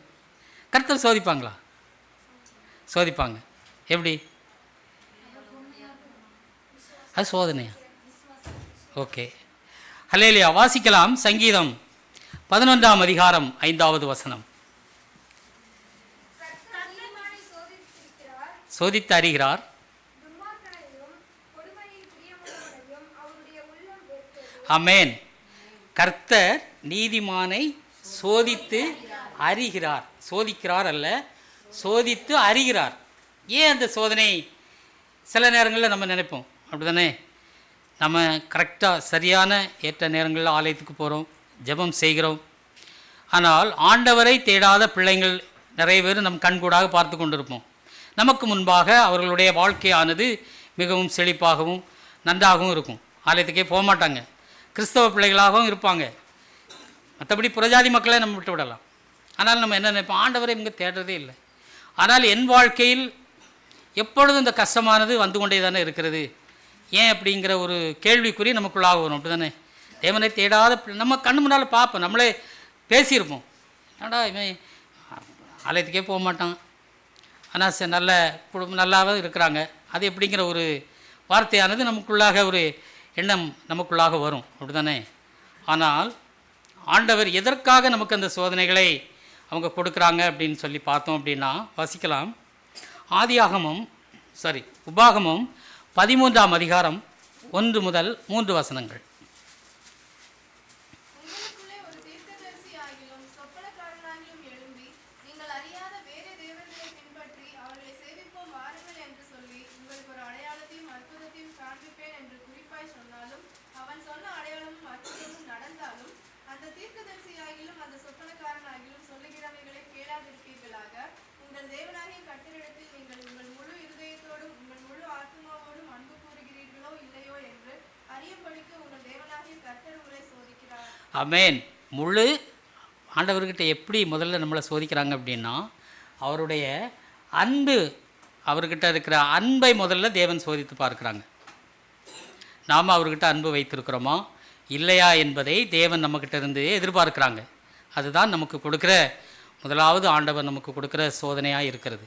Speaker 1: கர்த்தர் சோதிப்பாங்களா? சோதிப்பாங்க. எப்படி? அது சோதனையா? ஓகே. ஹல்லேலூயா. வாசிக்கலாம். சங்கீதம் 11ஆம் அதிகாரம் 5வது வசனம். சோதித்து அறிகிறார். ஆமென். கர்த்தர் நீதிமானை சோதித்து அறிகிறார். சோதிக்கிறார் அல்ல, சோதித்து அறிகிறார். ஏன் அந்த சோதனை? சில நேரங்களில் நம்ம நினைப்போம், அப்படிதானே, நம்ம கரெக்டாக சரியான ஏற்ற நேரங்களில் ஆலயத்துக்கு போகிறோம், ஜெபம் செய்கிறோம். ஆனால் ஆண்டவரை தேடாத பிள்ளைங்கள் நிறைய பேர் நம் கண்கூடாக பார்த்து கொண்டிருப்போம். நமக்கு முன்பாக அவர்களுடைய வாழ்க்கையானது மிகவும் செழிப்பாகவும் நன்றாகவும் இருக்கும். ஆலயத்துக்கே போக மாட்டாங்க, கிறிஸ்தவ பிள்ளைகளாகவும் இருப்பாங்க. மற்றபடி புறஜாதி மக்களை நம்ம விட்டு விடலாம். ஆனால் நம்ம என்ன நினைப்போம்? ஆண்டவரை இங்கே தேடுறதே இல்லை. ஆனால் என் வாழ்க்கையில் எப்பொழுதும் இந்த கஷ்டமானது வந்து கொண்டே தானே இருக்கிறது. ஏன் அப்படிங்கிற ஒரு கேள்விக்குறி நமக்குள்ளாக வரும். அப்படி தானே? தேவனை தேடாத நம்ம கண்ணு முன்னால் பார்ப்போம், நம்மளே பேசியிருப்போம். ஏடா இவன் ஆலயத்துக்கே போக மாட்டான், ஆனால் நல்ல குடும்பம் நல்லாவே இருக்கிறாங்க. அது எப்படிங்கிற ஒரு வார்த்தையானது நமக்குள்ளாக ஒரு எண்ணம் நமக்குள்ளாக வரும். அப்படி தானே? ஆனால் ஆண்டவர் எதற்காக நமக்கு அந்த சோதனைகளை அவங்க கொடுக்குறாங்க அப்படின்னு சொல்லி பார்த்தோம் அப்படின்னா, வாசிக்கலாம். உபாகமம் 13ஆம் அதிகாரம் 1 முதல் 3 வசனங்கள். ஆமென். முழு ஆண்டவர்கிட்ட எப்படி முதல்ல நம்மளை சோதிக்கிறாங்க அப்படின்னா, அவருடைய அன்பு, அவர்கிட்ட இருக்கிற அன்பை முதல்ல தேவன் சோதித்து பார்க்குறாங்க. நாம் அவர்கிட்ட அன்பு வைத்திருக்கிறோமா இல்லையா என்பதை தேவன் நம்மக்கிட்ட இருந்து எதிர்பார்க்குறாங்க. அதுதான் நமக்கு கொடுக்குற முதலாவது ஆண்டவர் நமக்கு கொடுக்குற சோதனையாக இருக்கிறது.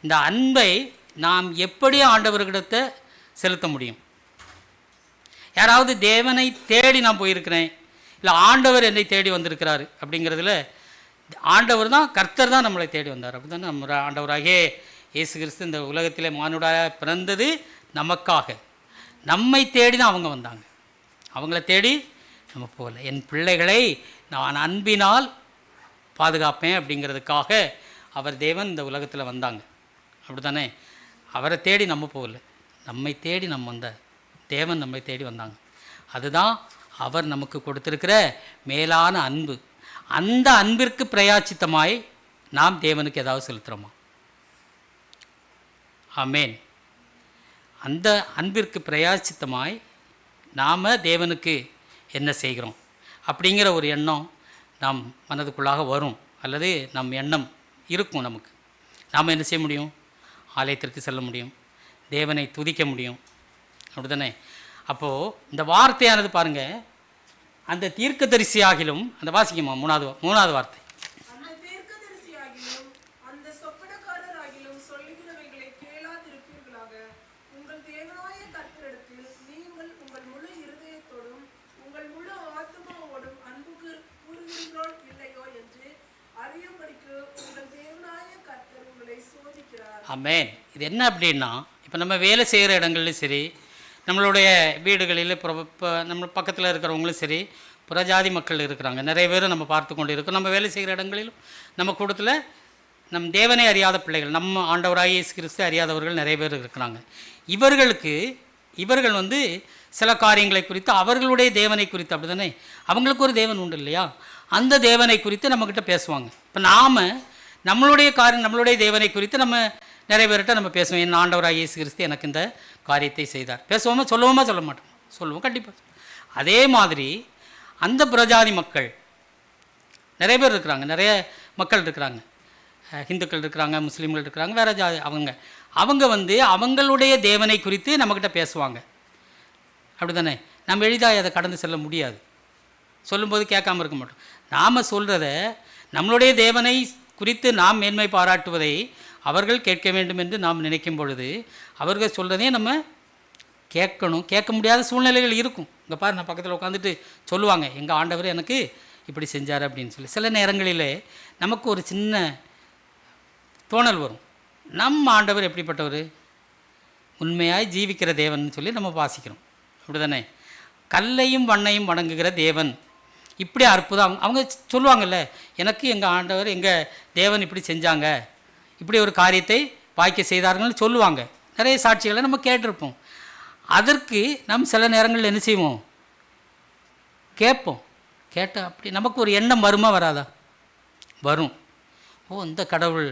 Speaker 1: இந்த அன்பை நாம் எப்படி ஆண்டவர்கிட்ட செலுத்த முடியும்? யாராவது தேவனை தேடி நான் போயிருக்கிறேன், இல்லை ஆண்டவர் என்னை தேடி வந்திருக்கிறாரு அப்படிங்கிறதுல ஆண்டவர் தான், கர்த்தர் தான் நம்மளை தேடி வந்தார். அப்படி தானே? நம்ம ஆண்டவராகிய இயேசு கிறிஸ்து இந்த உலகத்திலே மானுடாக பிறந்தது நமக்காக. நம்மை தேடி தான் அவங்க வந்தாங்க. அவங்கள தேடி நம்ம போகல. என் பிள்ளைகளை நான் அன்பினால் பாதுகாப்பேன் அப்படிங்கிறதுக்காக அவர் தேவன் இந்த உலகத்தில் வந்தாங்க. அப்படி தானே? அவரை தேடி நம்ம போகல, நம்மை தேடி நம்ம வந்த தேவன் நம்மை தேடி வந்தாங்க. அதுதான் அவர் நமக்கு கொடுத்திருக்கிற மேலான அன்பு. அந்த அன்பிற்கு பிரயாச்சித்தமாய் நாம் தேவனுக்கு ஏதாவது செலுத்துகிறோமா? ஆமென். அந்த அன்பிற்கு பிரயாச்சித்தமாய் நாம் தேவனுக்கு என்ன செய்கிறோம் அப்படிங்கிற ஒரு எண்ணம் நாம் மனதுக்குள்ளாக வரும், அல்லது நம் எண்ணம் இருக்கும். நமக்கு நாம் என்ன செய்ய முடியும்? ஆலயத்திற்கு செல்ல முடியும், தேவனை துதிக்க முடியும். அப்படி தானே? அப்போது இந்த வார்த்தையானது பாருங்கள், அந்த தீர்க்கதரிசியாகிலும், அந்த வாசிக்குமா மூணாவது வார்த்தை, ஆமென். இது என்ன அப்படின்னா, இப்போ நம்ம வேலை செய்கிற இடங்கள்லையும் சரி, நம்மளுடைய வீடுகளில் இப்போ நம்ம பக்கத்தில் இருக்கிறவங்களும் சரி, புறஜாதி மக்கள் இருக்கிறாங்க நிறைய பேர் நம்ம பார்த்து கொண்டு இருக்கோம். நம்ம வேலை செய்கிற இடங்களிலும் நம்ம கூட்டத்தில் நம் தேவனை அறியாத பிள்ளைகள், நம்ம ஆண்டவராகிய இயேசு கிறிஸ்து அறியாதவர்கள் நிறைய பேர் இருக்கிறாங்க. இவர்கள் சில காரியங்களை குறித்து, அவர்களுடைய தேவனை குறித்து, அப்படி தானே, அவங்களுக்கு ஒரு தேவன் உண்டு இல்லையா, அந்த தேவனை குறித்து நம்மக்கிட்ட பேசுவாங்க. இப்போ நாம் நம்மளுடைய காரியம், நம்மளுடைய தேவனை குறித்து நம்ம நிறைய பேர்கிட்ட நம்ம பேசுவோம். என் ஆண்டவராக இயேசு கிறிஸ்து எனக்கு இந்த காரியத்தை செய்தார். பேசுவோமா, சொல்லுவோமா, சொல்ல மாட்டோம்? சொல்லுவோம், கண்டிப்பாக. அதே மாதிரி அந்த பிரஜாதி மக்கள் நிறைய பேர் இருக்கிறாங்க, நிறைய மக்கள் இருக்கிறாங்க, ஹிந்துக்கள் இருக்கிறாங்க, முஸ்லீம்கள் இருக்கிறாங்க, வேறு ஜாதி. அவங்க வந்து அவங்களுடைய தேவனை குறித்து நம்மக்கிட்ட பேசுவாங்க. அப்படி தானே? நம்ம எளிதாக அதை கடந்து செல்ல முடியாது. சொல்லும்போது கேட்காம இருக்க மாட்டோம். நாம் சொல்கிறத, நம்மளுடைய தேவனை குறித்து நாம் மேன்மை பாராட்டுவதை அவர்கள் கேட்க வேண்டும் என்று நாம் நினைக்கும் பொழுது அவர்கள் சொல்கிறதே நம்ம கேட்கணும். கேட்க முடியாத சூழ்நிலைகள் இருக்கும். இங்கே பாரு, நான் பக்கத்தில் உட்காந்துட்டு சொல்லுவாங்க, எங்கள் ஆண்டவர் எனக்கு இப்படி செஞ்சார் அப்படின்னு சொல்லி. சில நேரங்களில் நமக்கு ஒரு சின்ன தோணல் வரும், நம்ம ஆண்டவர் எப்படிப்பட்டவர், உண்மையாய் ஜீவிக்கிற தேவன் சொல்லி நம்ம வாசிக்கிறோம். அப்படி தானே? கல்லையும் மண்ணையும் வணங்குகிற தேவன், இப்படி அற்புதம். அவங்க சொல்லுவாங்கல்ல, எனக்கு எங்கள் ஆண்டவர், எங்கள் தேவன் இப்படி செஞ்சாங்க, இப்படி ஒரு காரியத்தை வாய்க்க செய்தார்கள்னு சொல்லுவாங்க. நிறைய சாட்சிகளை நம்ம கேட்டிருப்போம். அதற்கு நம் சில நேரங்களில் என்ன செய்வோம், கேட்போம். கேட்டால் அப்படி நமக்கு ஒரு எண்ணம் வருமா, வராதா? வரும். ஓ, இந்த கடவுள்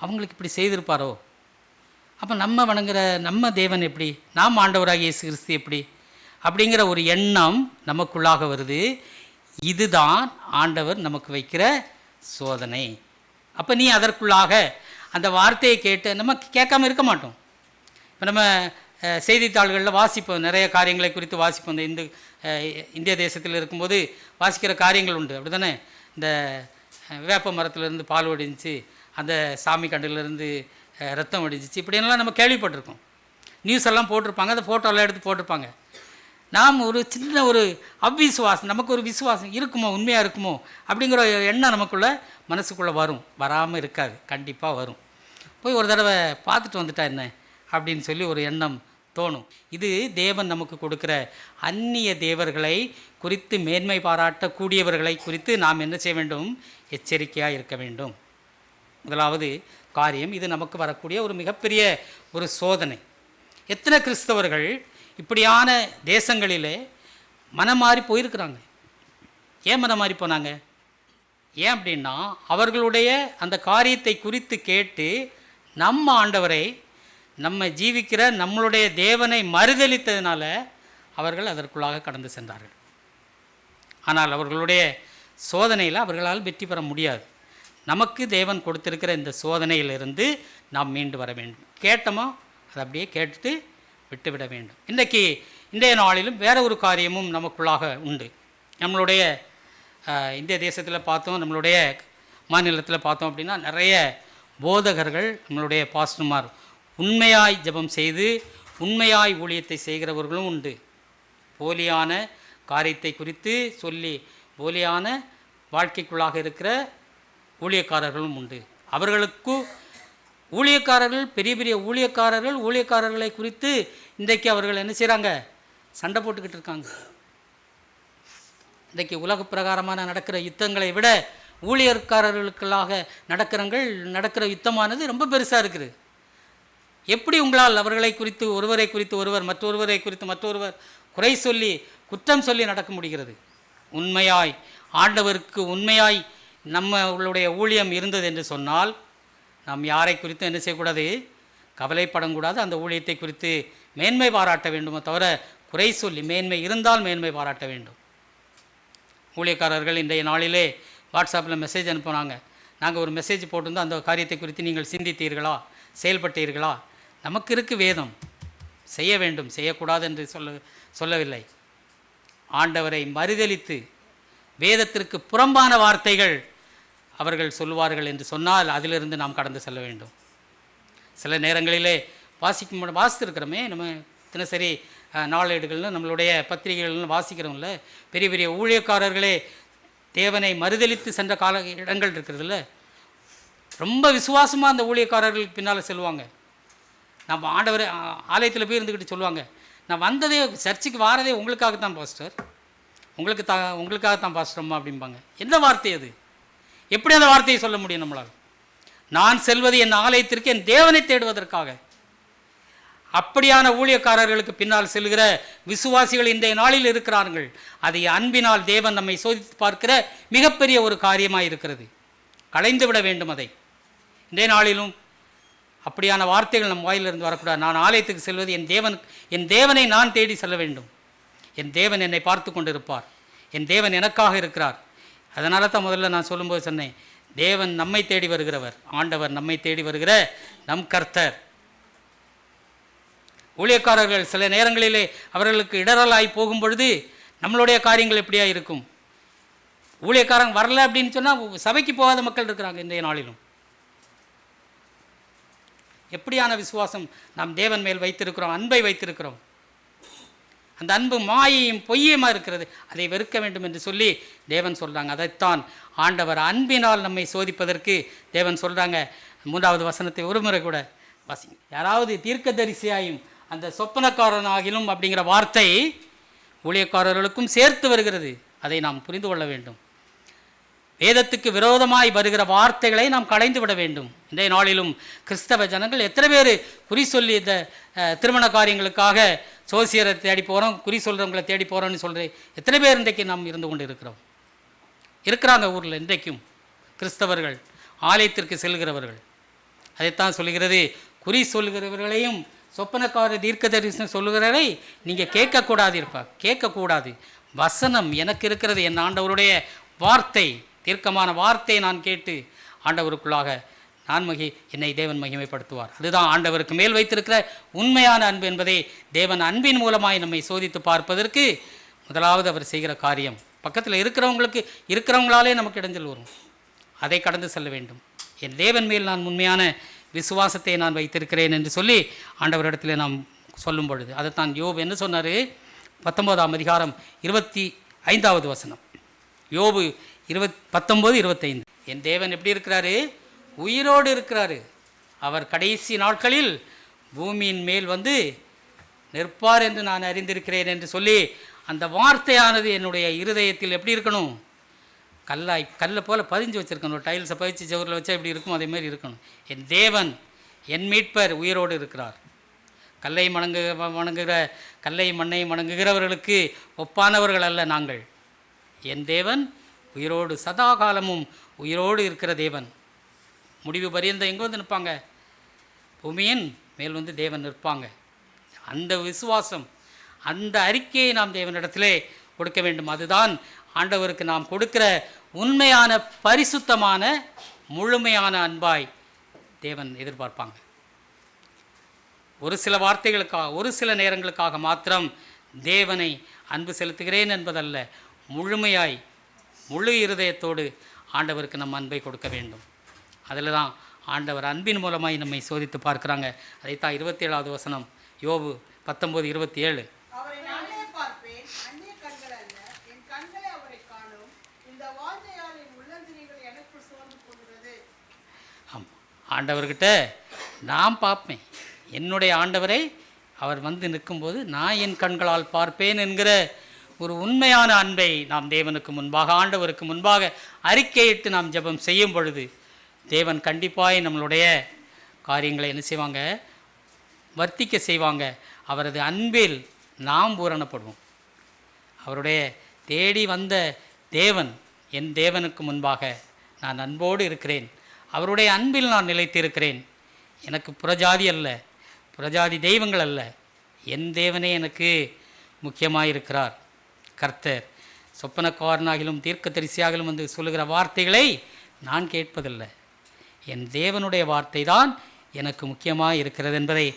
Speaker 1: அவங்களுக்கு இப்படி செய்திருப்பாரோ, அப்போ நம்ம வணங்குற நம்ம தேவன் எப்படி, நாம் ஆண்டவராக இயேசு கிறிஸ்து எப்படி, அப்படிங்கிற ஒரு எண்ணம் நமக்குள்ளாக வருது. இதுதான் ஆண்டவர் நமக்கு வைக்கிற சோதனை. அப்போ நீ அதற்குள்ளாக அந்த வார்த்தையை கேட்டு நம்ம கேட்காம இருக்க மாட்டோம். இப்போ நம்ம செய்தித்தாள்களில் வாசிப்போம், நிறைய காரியங்களை குறித்து வாசிப்போம். இந்த இந்திய தேசத்தில் இருக்கும்போது வாசிக்கிற காரியங்கள் உண்டு. அப்படி தானே? இந்த வேப்ப மரத்துலேருந்து பால் வடிஞ்சிச்சு, அந்த சாமி கண்டிலேருந்து ரத்தம் வடிஞ்சிச்சு, இப்படியெல்லாம் நம்ம கேள்விப்பட்டிருக்கோம். நியூஸ் எல்லாம் போட்டிருப்பாங்க, அந்த ஃபோட்டோலாம் எடுத்து போட்டிருப்பாங்க. நாம் ஒரு சின்ன ஒரு அவ்விசுவாசம், நமக்கு ஒரு விசுவாசம் இருக்குமோ, உண்மையாக இருக்குமோ அப்படிங்கிற எண்ணம் நமக்குள்ளே மனசுக்குள்ளே வரும். வராமல் இருக்காது, கண்டிப்பாக வரும். போய் ஒரு தடவை பார்த்துட்டு வந்துட்டா என்ன அப்படின்னு சொல்லி ஒரு எண்ணம் தோணும். இது தேவன் நமக்கு கொடுக்குற அந்நிய தேவர்களை குறித்து, மேன்மை பாராட்டக்கூடியவர்களை குறித்து நாம் என்ன செய்ய வேண்டும், எச்சரிக்கையாக இருக்க வேண்டும். முதலாவது காரியம், இது நமக்கு வரக்கூடிய ஒரு மிகப்பெரிய ஒரு சோதனை. எத்தனை கிறிஸ்தவர்கள் இப்படியான தேசங்களிலே மனம் மாறி போயிருக்கிறாங்க. ஏன் மனம் மாறி போனாங்க? ஏன் அப்படின்னா, அவர்களுடைய அந்த காரியத்தை குறித்து கேட்டு நம்ம ஆண்டவரை, நம்ம ஜீவிக்கிற நம்மளுடைய தேவனை மறுதலித்ததினால அவர்கள் அதற்குள்ளாக கடந்து சென்றார்கள். ஆனால் அவர்களுடைய சோதனையில் அவர்களால் வெற்றி பெற முடியாது. நமக்கு தேவன் கொடுத்திருக்கிற இந்த சோதனையிலிருந்து நாம் மீண்டு வர வேண்டும். கேட்டோமா, அதை அப்படியே கேட்டுட்டு விட்டுவிட வேண்டும். இன்றைய நாளிலும் வேற ஒரு காரியமும் நமக்குள்ளாக உண்டு. நம்மளுடைய இந்திய தேசத்தில் பார்த்தோம், நம்மளுடைய மாநிலத்தில் பார்த்தோம் அப்படின்னா, நிறைய போதகர்கள், நம்மளுடைய பாஸ்டர்மார் உண்மையாய் ஜெபம் செய்து உண்மையாய் ஊழியத்தை செய்கிறவர்களும் உண்டு. போலியான காரியத்தை குறித்து சொல்லி போலியான வாழ்க்கைக்குள்ளாக இருக்கிற ஊழியக்காரர்களும் உண்டு. அவர்களுக்கு ஊழியக்காரர்கள், பெரிய பெரிய ஊழியக்காரர்களை குறித்து இன்றைக்கு அவர்கள் என்ன செய்கிறாங்க, சண்டை போட்டுக்கிட்டு இருக்காங்க. இன்றைக்கு உலக பிரகாரமான நடக்கிற யுத்தங்களை விட ஊழியக்காரர்களுக்காக நடக்கிற யுத்தமானது ரொம்ப பெருசாக இருக்குது. எப்படி உங்களால் அவர்களை குறித்து, ஒருவரை குறித்து ஒருவர், மற்றொருவரை குறித்து மற்றொருவர் குறை சொல்லி குற்றம் சொல்லி நடக்க முடிகிறது? உண்மையாய் ஆண்டவருக்கு உண்மையாய் நம்மளுடைய ஊழியம் இருந்தது என்று சொன்னால் நாம் யாரை குறித்து என்ன செய்யக்கூடாது, கவலைப்படக்கூடாது. அந்த ஊழியத்தை குறித்து மேன்மை பாராட்ட வேண்டுமோ தவிர குறை சொல்லி, மேன்மை இருந்தால் மேன்மை பாராட்ட வேண்டும். ஊழியக்காரர்கள் இன்றைய நாளிலே வாட்ஸ்அப்பில் மெசேஜ் அனுப்புனாங்க. நாங்கள் ஒரு மெசேஜ் போட்டிருந்தோம், அந்த காரியத்தை குறித்து நீங்கள் சிந்தித்தீர்களா, செயல்பட்டீர்களா? நமக்கு இருக்குது வேதம், செய்ய வேண்டும், செய்யக்கூடாது என்று சொல்லவில்லை. ஆண்டவரை மறுதலித்து வேதத்திற்கு புறம்பான வார்த்தைகள் அவர்கள் சொல்லுவார்கள் என்று சொன்னால் அதிலிருந்து நாம் கடந்து செல்ல வேண்டும். சில நேரங்களிலே வாசித்திருக்கிறோமே, நம்ம தினசரி நாளேடுகள்னு நம்மளுடைய பத்திரிகைகள்னு வாசிக்கிறோம்ல, பெரிய பெரிய ஊழியக்காரர்களே தேவனை மறுதலித்து சென்ற இடங்கள் இருக்கிறதுல, ரொம்ப விசுவாசமாக அந்த ஊழியக்காரர்களுக்கு பின்னால் செல்வாங்க. நம்ம ஆண்டவரை ஆலயத்தில் போய் இருந்துக்கிட்டு சொல்லுவாங்க, நான் வந்ததே சர்ச்சுக்கு வாரதே உங்களுக்காகத்தான் பாஸ்டர், உங்களுக்காகத்தான் பாஸ்டர்மா அப்படிம்பாங்க. எந்த வார்த்தை அது? எப்படி அந்த வார்த்தையை சொல்ல முடியும் நம்மளால்? நான் செல்வது என் ஆலயத்திற்கு என் தேவனை தேடுவதற்காக. அப்படியான ஊழியக்காரர்களுக்கு பின்னால் செல்கிற விசுவாசிகள் இன்றைய நாளில் இருக்கிறார்கள். அதை அன்பினால் தேவன் நம்மை சோதித்து பார்க்கிற மிகப்பெரிய ஒரு காரியமாக இருக்கிறது. களைந்து விட வேண்டும் அதை. இன்றைய நாளிலும் அப்படியான வார்த்தைகள் நம் வாயிலிருந்து வரக்கூடாது. நான் ஆலயத்துக்கு செல்வது என் தேவனை நான் தேடி செல்ல வேண்டும். என் தேவன் என்னை பார்த்து கொண்டிருப்பார். என் தேவன் எனக்காக இருக்கிறார். அதனால தான் முதல்ல நான் சொல்லும்போது சொன்னேன், தேவன் நம்மை தேடி வருகிறவர். ஆண்டவர் நம்மை தேடி வருகிற நம் கர்த்தர். ஊழியக்காரர்கள் சில நேரங்களிலே அவர்களுக்கு இடரலாய் போகும் பொழுது நம்மளுடைய காரியங்கள் எப்படியா இருக்கும்? ஊழியக்காரங்க வரல அப்படின்னு சொன்னால் சபைக்கு போகாத மக்கள் இருக்கிறாங்க இன்றைய நாளிலும். எப்படியான விசுவாசம் நாம் தேவன் மேல் வைத்திருக்கிறோம், அன்பை வைத்திருக்கிறோம். அந்த அன்பு மாயையும் பொய்யுமா இருக்கிறது, அதை வெறுக்க வேண்டும் என்று சொல்லி தேவன் சொல்கிறாங்க. அதைத்தான் ஆண்டவர் அன்பினால் நம்மை சோதிப்பதற்கு தேவன் சொல்கிறாங்க. 3வது வசனத்தை ஒரு முறை கூட வாசிங்க. யாராவது தீர்க்கதரிசியாயும் அந்த சொப்பனக்காரனாகிலும் அப்படிங்கிற வார்த்தை ஊழியக்காரர்களுக்கும் சேர்த்து வருகிறது. அதை நாம் புரிந்து கொள்ள வேண்டும். வேதத்துக்கு விரோதமாய் வருகிற வார்த்தைகளை நாம் களைந்து விட வேண்டும். இன்றைய நாளிலும் கிறிஸ்தவ ஜனங்கள் எத்தனை பேர் குறி சொல்லி இந்த திருமண காரியங்களுக்காக சோசியரை தேடி போகிறோம், குறி சொல்கிறவங்களை தேடி போகிறோம்னு சொல்கிறேன். எத்தனை பேர் இன்றைக்கு நாம் இருந்து கொண்டு இருக்கிறாங்க ஊரில் இன்றைக்கும் கிறிஸ்தவர்கள், ஆலயத்திற்கு செல்கிறவர்கள். அதைத்தான் சொல்லுகிறது, குறி சொல்கிறவர்களையும் சொப்பனக்கார தீர்க்க தரிசனம் சொல்லுகிறவரை நீங்கள் கேட்கக்கூடாது. வசனம் எனக்கு இருக்கிறது, என் ஆண்டவருடைய வார்த்தை, தீர்க்கமான வார்த்தையை நான் கேட்டு ஆண்டவருக்குள்ளாக என்னை தேவன் மகிமைப்படுத்துவார். அதுதான் ஆண்டவருக்கு மேல் வைத்திருக்கிற உண்மையான அன்பு என்பதை தேவன் அன்பின் மூலமாய் நம்மை சோதித்து பார்ப்பதற்கு முதலாவது அவர் செய்கிற காரியம். பக்கத்தில் இருக்கிறவங்களாலே நமக்கு இடைஞ்சல் வரும், அதை கடந்து செல்ல வேண்டும். என் தேவன் மேல் நான் உண்மையான விசுவாசத்தை நான் வைத்திருக்கிறேன் என்று சொல்லி ஆண்டவரிடத்தில் நாம் சொல்லும் பொழுது அதைத்தான் யோபு என்ன சொன்னார்? 19ஆம் அதிகாரம் 25வது வசனம். யோபு 19:25. என் தேவன் எப்படி இருக்கிறாரு? உயிரோடு இருக்கிறாரு. அவர் கடைசி நாட்களில் பூமியின் மேல் வந்து நிற்பார் என்று நான் அறிந்திருக்கிறேன் என்று சொல்லி அந்த வார்த்தையானது என்னுடைய இருதயத்தில் எப்படி இருக்கணும்? கல்லை போல் பதிஞ்சு வச்சுருக்கணும். ஒரு டைல்ஸை பதிச்சு ஜவுரில் வச்சா எப்படி இருக்கும், அதேமாதிரி இருக்கணும். என் தேவன், என் மீட்பர் உயிரோடு இருக்கிறார். கல்லை மண்ணை வணங்குகிறவர்களுக்கு ஒப்பானவர்கள் அல்ல நாங்கள். என் தேவன் உயிரோடு, சதா காலமும் உயிரோடு இருக்கிற தேவன். முடிவு பரியந்தம் எங்கே வந்து நிற்பாங்க? பூமியின் மேல் வந்து தேவன் நிற்பாங்க. அந்த விசுவாசம், அந்த அறிக்கையை நாம் தேவனிடத்திலே கொடுக்க வேண்டும். அதுதான் ஆண்டவருக்கு நாம் கொடுக்கிற உண்மையான, பரிசுத்தமான, முழுமையான அன்பாய் தேவன் எதிர்பார்ப்பாங்க. ஒரு சில வார்த்தைகளுக்காக, ஒரு சில நேரங்களுக்காக மாத்திரம் தேவனை அன்பு செலுத்துகிறேன் என்பதல்ல, முழுமையாய் முழு இருதயத்தோடு ஆண்டவருக்கு நம் அன்பை கொடுக்க வேண்டும். அதில் தான் ஆண்டவர் அன்பின் மூலமாய் நம்மை சோதித்து பார்க்குறாங்க. அதைத்தான் 27வது வசனம், யோபு 19:27. ஆண்டவர்கிட்ட நான் பார்ப்பேன், என்னுடைய ஆண்டவரை அவர் வந்து நிற்கும்போது நான் என் கண்களால் பார்ப்பேன் என்கிற ஒரு உண்மையான அன்பை நாம் தேவனுக்கு முன்பாக, ஆண்டவருக்கு முன்பாக அறிக்கையிட்டு நாம் ஜெபம் செய்யும் பொழுது தேவன் கண்டிப்பாய் நம்மளுடைய காரியங்களை என்ன செய்வாங்க? வர்த்திக்க செய்வாங்க. அவரது அன்பில் நாம் பூரணப்படுவோம். அவருடைய தேடி வந்த தேவன், என் தேவனுக்கு முன்பாக நான் அன்போடு இருக்கிறேன், அவருடைய அன்பில் நான் நிலைத்திருக்கிறேன். எனக்கு புறஜாதி அல்ல, புறஜாதி தெய்வங்கள் அல்ல, என் தேவனே எனக்கு முக்கியமாக இருக்கிறார். கர்த்தர் சொப்பனக்காரனாகிலும் தீர்க்கதரிசியாகிலும் வந்து சொல்லுகிற வார்த்தைகளை நான் கேட்பதில்லை, என் தேவனுடைய வார்த்தை தான் எனக்கு முக்கியமாக இருக்கிறது என்பதை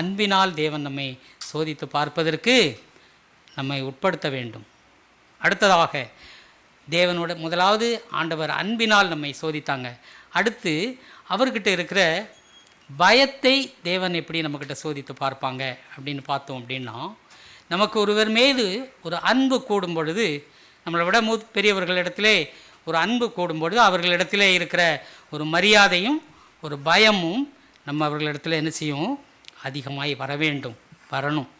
Speaker 1: அன்பினால் தேவன் நம்மை சோதித்து பார்ப்பதற்கு நம்மை உட்படுத்த வேண்டும். அடுத்ததாக தேவனோட முதலாவது ஆண்டவர் அன்பினால் நம்மை சோதித்தாங்க. அடுத்து அவர்கிட்ட இருக்கிற பயத்தை தேவன் எப்படி நம்மக்கிட்ட சோதித்து பார்ப்பாங்க அப்படின்னு பார்த்தோம் அப்படின்னா, நமக்கு ஒருவர் மீது ஒரு அன்பு கூடும் பொழுது, நம்மளை விட பெரியவர்களிடத்திலே ஒரு அன்பு கூடும் பொழுது அவர்களிடத்திலே இருக்கிற ஒரு மரியாதையும் ஒரு பயமும் நம்ம அவர்களிடத்தில் என்ன செய்யும்? அதிகமாய் வரணும்.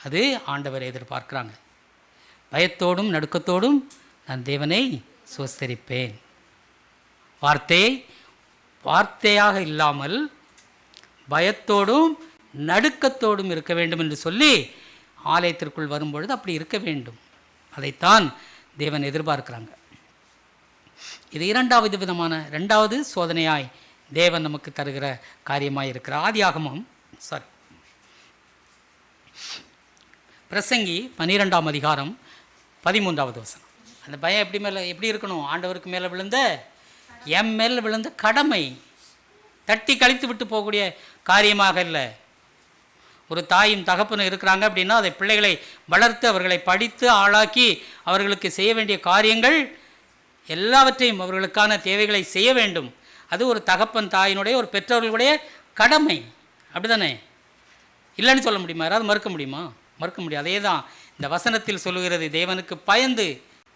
Speaker 1: அது ஆண்டவர் எதிர்பார்க்குறாங்க. பயத்தோடும் நடுக்கத்தோடும் நான் தேவனை சோஸ்தரிப்பேன். வார்த்தையாக இல்லாமல் பயத்தோடும் நடுக்கத்தோடும் இருக்க வேண்டும் என்று சொல்லி ஆலயத்திற்குள் வரும்பொழுது அப்படி இருக்க வேண்டும். அதைத்தான் தேவன் எதிர்பார்க்கிறாங்க. இது இரண்டாவது சோதனையாய் தேவன் நமக்கு தருகிற காரியமாக இருக்கிற ஆதியாகமம் பிரசங்கி 12ஆம் அதிகாரம் 13வது வசனம். அந்த பயம் எப்படி இருக்கணும்? ஆண்டவருக்கு மேலே விழுந்த என் மேல் விழுந்த கடமை, தட்டி கழித்து விட்டு போகக்கூடிய காரியமாக இல்லை. ஒரு தாயும் தகப்பனும் இருக்கிறாங்க அப்படின்னா அதை பிள்ளைகளை வளர்த்து அவர்களை படித்து ஆளாக்கி அவர்களுக்கு செய்ய வேண்டிய காரியங்கள் எல்லாவற்றையும் அவர்களுக்கான தேவைகளை செய்ய வேண்டும். அது ஒரு தகப்பன் தாயினுடைய ஒரு பெற்றோர்களுடைய கடமை. அப்படி தானே? இல்லைன்னு சொல்ல முடியுமா? யாராவது மறுக்க முடியுமா? மறுக்க முடியாது. அதே தான் இந்த வசனத்தில் சொல்லுகிறது. தேவனுக்கு பயந்து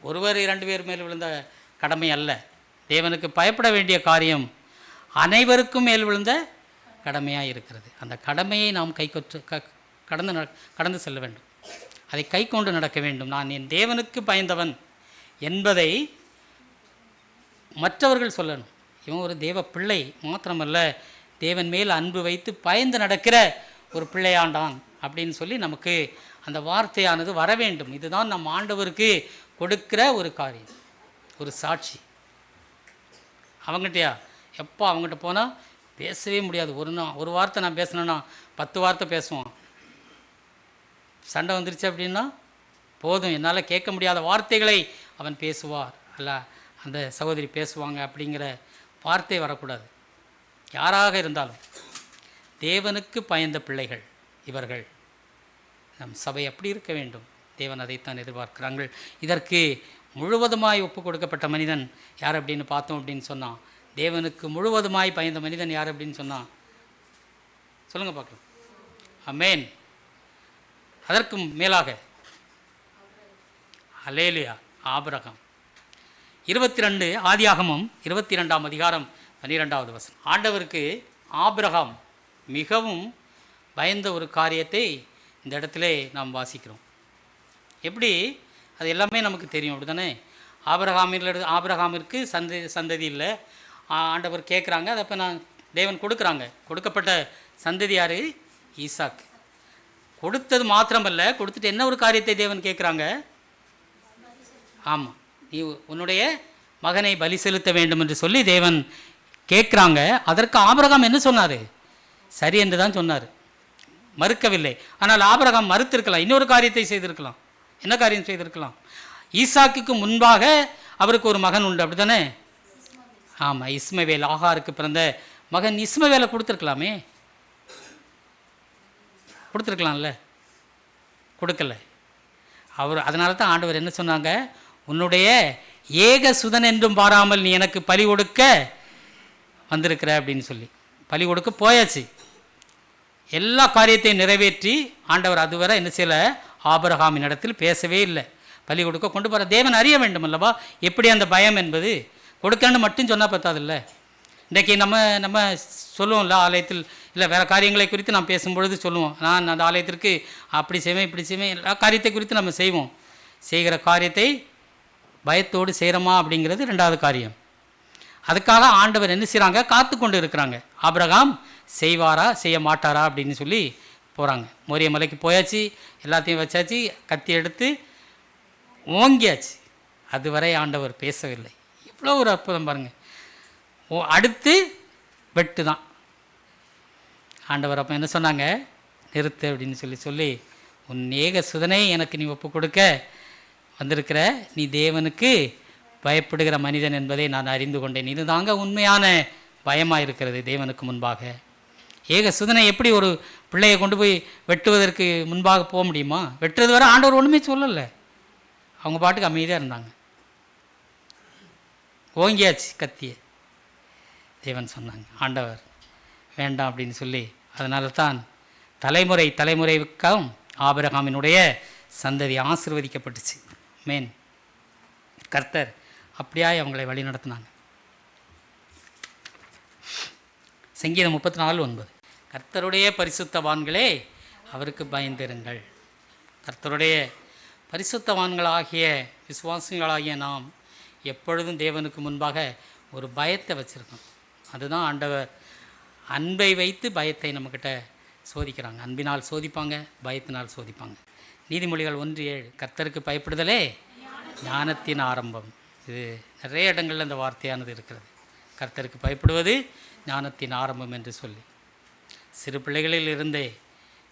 Speaker 1: ஒருவர் 2 பேர் மேல் விழுந்த கடமை அல்ல. தேவனுக்கு பயப்பட வேண்டிய காரியம் அனைவருக்கும் மேல் விழுந்த கடமையாக இருக்கிறது. அந்த கடமையை நாம் கடந்து செல்ல வேண்டும். அதை கை கொண்டு நடக்க வேண்டும். நான் என் தேவனுக்கு பயந்தவன் என்பதை மற்றவர்கள் சொல்லணும். இவன் ஒரு தேவ பிள்ளை மாத்திரமல்ல, தேவன் மேல் அன்பு வைத்து பயந்து நடக்கிற ஒரு பிள்ளையாண்டான் அப்படின்னு சொல்லி நமக்கு அந்த வார்த்தையானது வர வேண்டும். இதுதான் நம் ஆண்டவருக்கு கொடுக்கிற ஒரு காரியம், ஒரு சாட்சி. அவங்ககிட்டயா எப்போ அவங்ககிட்ட போனால் பேசவே முடியாது. ஒரு வார்த்தை நான் பேசினேன்னா 10 வார்த்தை பேசுவான். சண்டை வந்துருச்சு அப்படின்னா போதும், என்னால் கேட்க முடியாத வார்த்தைகளை அவன் பேசுவார், அல்ல அந்த சகோதரி பேசுவாங்க. அப்படிங்கிற வார்த்தை வரக்கூடாது. யாராக இருந்தாலும் தேவனுக்கு பயந்த பிள்ளைகள் இவர்கள். நம் சபை அப்படி இருக்க வேண்டும். தேவன் அதைத்தான் எதிர்பார்க்கிறார்கள். இதற்கு முழுவதுமாய் ஒப்பு கொடுக்கப்பட்ட மனிதன் யார் அப்படின்னு பார்த்தோம் அப்படின்னு சொன்னான். தேவனுக்கு முழுவதுமாய் பயந்த மனிதன் யார் அப்படின்னு சொன்னான்? சொல்லுங்கள் பார்க்கலாம். ஆமென். அதற்கும் மேலாக அல்லேலூயா, ஆபிரகாம். 22 ஆதியாகமம் 22ஆம் அதிகாரம் 12வது வசனம். ஆண்டவருக்கு ஆபிரகாம் மிகவும் பயந்த ஒரு காரியத்தை இந்த இடத்திலே நாம் வாசிக்கிறோம். எப்படி? அது எல்லாமே நமக்கு தெரியும், அப்படி தானே? ஆபிரகாமிற்கு சந்ததி இல்லை. ஆண்டவர் கேட்குறாங்க. அதை அப்போ தேவன் கொடுக்குறாங்க. கொடுக்கப்பட்ட சந்ததி யார்? ஈசாக்கு. கொடுத்தது மாத்திரமல்ல, கொடுத்துட்டு என்ன ஒரு காரியத்தை தேவன் கேட்குறாங்க? ஆமாம், நீ உன்னுடைய மகனை பலி செலுத்த வேண்டும் என்று சொல்லி தேவன் கேட்குறாங்க. அதற்கு ஆபிரகாம் என்ன சொன்னார்? சரி என்று தான் சொன்னார், மறுக்கவில்லை. ஆனால் ஆபிரகாம் மறுத்திருக்கலாம், இன்னொரு காரியத்தை செய்திருக்கலாம். என்ன காரியம் செய்திருக்கலாம்? ஈசாக்குக்கு முன்பாக அவருக்கு ஒரு மகன் உண்டு, அப்படி தானே? ஆமாம், இஸ்மவேல். ஆகாருக்கு பிறந்த மகன் இஸ்மவேலை கொடுத்துருக்கலாமே. கொடுத்துருக்கலாம்ல, கொடுக்கல அவர். அதனால தான் ஆண்டவர் என்ன சொன்னாங்க? உன்னுடைய ஏக சுதன் என்றும் பாராமல் நீ எனக்கு பலி கொடுக்க வந்திருக்கிற அப்படின்னு சொல்லி பலி கொடுக்க போயாச்சு. எல்லா காரியத்தையும் நிறைவேற்றி ஆண்டவர் அதுவரை என்ன செய்யலை? ஆபிரகாமின் இடத்தில் பேசவே இல்லை. பலி கொடுக்க கொண்டு போகிற தேவன் அறிய வேண்டும் அல்லவா எப்படி அந்த பயம் என்பது. கொடுக்கன்னு மட்டும் சொன்னால் பத்தாதில்ல. இன்றைக்கி நம்ம சொல்லுவோம்ல ஆலயத்தில், இல்லை வேறு காரியங்களை குறித்து நாம் பேசும்பொழுது சொல்லுவோம், நான் அந்த ஆலயத்திற்கு அப்படி செய்வேன் இப்படி செய்வேன், எல்லா காரியத்தை குறித்து நம்ம செய்வோம். செய்கிற காரியத்தை பயத்தோடு செய்கிறோமா அப்படிங்கிறது 2வது காரியம். அதுக்காக ஆண்டவர் என்ன செய்கிறாங்க? காத்து கொண்டு இருக்கிறாங்க. ஆபிரகாம் செய்வாரா செய்ய மாட்டாரா அப்படின்னு சொல்லி போகிறாங்க. மோரிய மலைக்கு போயாச்சு, எல்லாத்தையும் வச்சாச்சு, கத்தி எடுத்து ஓங்கியாச்சு. அதுவரை ஆண்டவர் பேசவில்லை. இவ்வளோ ஒரு அற்புதம் பாருங்கள். அடுத்து வெட்டு தான். ஆண்டவர் அப்போ என்ன சொன்னாங்க? நிறுத்து அப்படின்னு சொல்லி உன் ஏக சுதனை எனக்கு நீ ஒப்பு கொடுக்க வந்திருக்கிற, நீ தேவனுக்கு பயப்படுகிற மனிதன் என்பதை நான் அறிந்து கொண்டேன். இது தாங்க உண்மையான பயமாக இருக்கிறது தேவனுக்கு முன்பாக. ஏக சுதனை எப்படி ஒரு பிள்ளையை கொண்டு போய் வெட்டுவதற்கு முன்பாக போக முடியுமா? வெட்டுறது வரை ஆண்டவர் ஒன்றுமே சொல்லலை. அவங்க பாட்டுக்கு அமைதியாக இருந்தாங்க. ஓங்கியாச்சு கத்தியை. தேவன் சொன்னாங்க, ஆண்டவர் வேண்டாம் அப்படின்னு சொல்லி. அதனால தான் தலைமுறைக்கும் ஆபிரகாமினுடைய சந்ததி ஆசீர்வதிக்கப்பட்டுச்சு. மேன் கர்த்தர் அப்படியாய் அவங்களை வழி நடத்தினாங்க. சங்கீதம் 34:9. கர்த்தருடைய பரிசுத்தவான்களே அவருக்கு பயந்திருங்கள். கர்த்தருடைய பரிசுத்தவான்களாகிய விசுவாசிகளாகிய நாம் எப்பொழுதும் தேவனுக்கு முன்பாக ஒரு பயத்தை வச்சுருக்கோம். அதுதான் ஆண்டவர் அன்பை வைத்து பயத்தை நம்மக்கிட்ட சோதிக்கிறாங்க. அன்பினால் சோதிப்பாங்க, பயத்தினால் சோதிப்பாங்க. நீதிமொழிகள் 1:7. கர்த்தருக்கு பயப்படுதலே ஞானத்தின் ஆரம்பம். இது நிறைய இடங்களில் இந்த வார்த்தையானது இருக்கிறது. கர்த்தருக்கு பயப்படுவது ஞானத்தின் ஆரம்பம் என்று சொல்லி சிறு பிள்ளைகளில் இருந்தே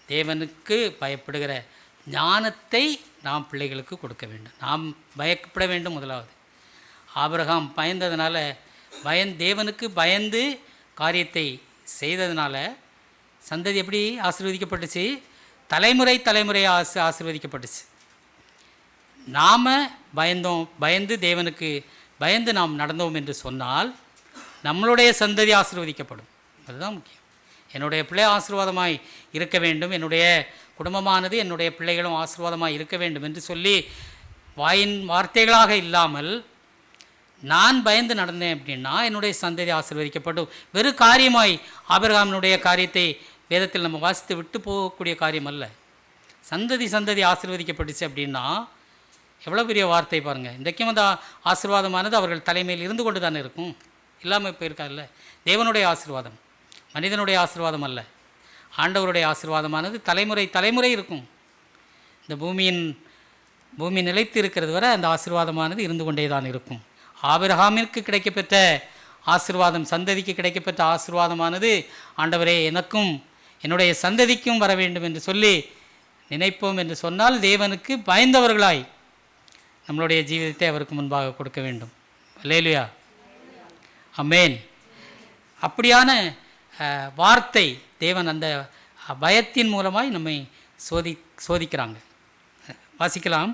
Speaker 1: தேவனுக்கு பயப்படுகிற ஞானத்தை நாம் பிள்ளைகளுக்கு கொடுக்க வேண்டும். நாம் பயப்பட வேண்டும். முதலாவது ஆபிரகாம் பயந்ததுனால தேவனுக்கு பயந்து காரியத்தை செய்ததுனால சந்ததி எப்படி ஆசீர்வதிக்கப்பட்டுச்சு? தலைமுறை தலைமுறையாக ஆசீர்வதிக்கப்பட்டுச்சு. நாம் பயந்து தேவனுக்கு பயந்து நாம் நடந்தோம் என்று சொன்னால் நம்மளுடைய சந்ததி ஆசீர்வதிக்கப்படும். அதுதான் முக்கியம். என்னுடைய பிள்ளை ஆசீர்வாதமாய் இருக்க வேண்டும், என்னுடைய குடும்பமானது என்னுடைய பிள்ளைகளும் ஆசீர்வாதமாய் இருக்க வேண்டும் என்று சொல்லி வாயின் வார்த்தைகளாக இல்லாமல் நான் பயந்து நடந்தேன் அப்படின்னா என்னுடைய சந்ததி ஆசீர்வதிக்கப்படும். வெறும் காரியமாய் ஆபிரகாமினுடைய காரியத்தை வேதத்தில் நம்ம வாசித்து விட்டு போகக்கூடிய காரியம் அல்ல. சந்ததி ஆசீர்வதிக்கப்பட்டுச்சு அப்படின்னா எவ்வளோ பெரிய வார்த்தை பாருங்கள். இன்றைக்கும் அந்த ஆசீர்வாதமானது அவர்கள் தலைமையில் இருந்து கொண்டு தானே இருக்கும், இல்லாமல் போயிருக்காங்கல்ல. தேவனுடைய ஆசீர்வாதம், மனிதனுடைய ஆசீர்வாதம் அல்ல. ஆண்டவருடைய ஆசீர்வாதமானது தலைமுறை இருக்கும். இந்த பூமி நிலைத்து இருக்கிறது வரை அந்த ஆசீர்வாதமானது இருந்து கொண்டே தான் இருக்கும். ஆபிரகாமிற்கு கிடைக்கப்பெற்ற ஆசீர்வாதம், சந்ததிக்கு கிடைக்கப்பெற்ற ஆசீர்வாதமானது ஆண்டவரே எனக்கும் என்னுடைய சந்ததிக்கும் வர வேண்டும் என்று சொல்லி நினைப்போம் என்று சொன்னால் தேவனுக்கு பயந்தவர்களாய் நம்மளுடைய ஜீவிதத்தை அவருக்கு முன்பாக கொடுக்க வேண்டும். அல்லேலூயா, ஆமென். அப்படியான வார்த்தை தேவன் அந்த பயத்தின் மூலமாய் நம்மை சோதிக்கிறாங்க. வாசிக்கலாம்.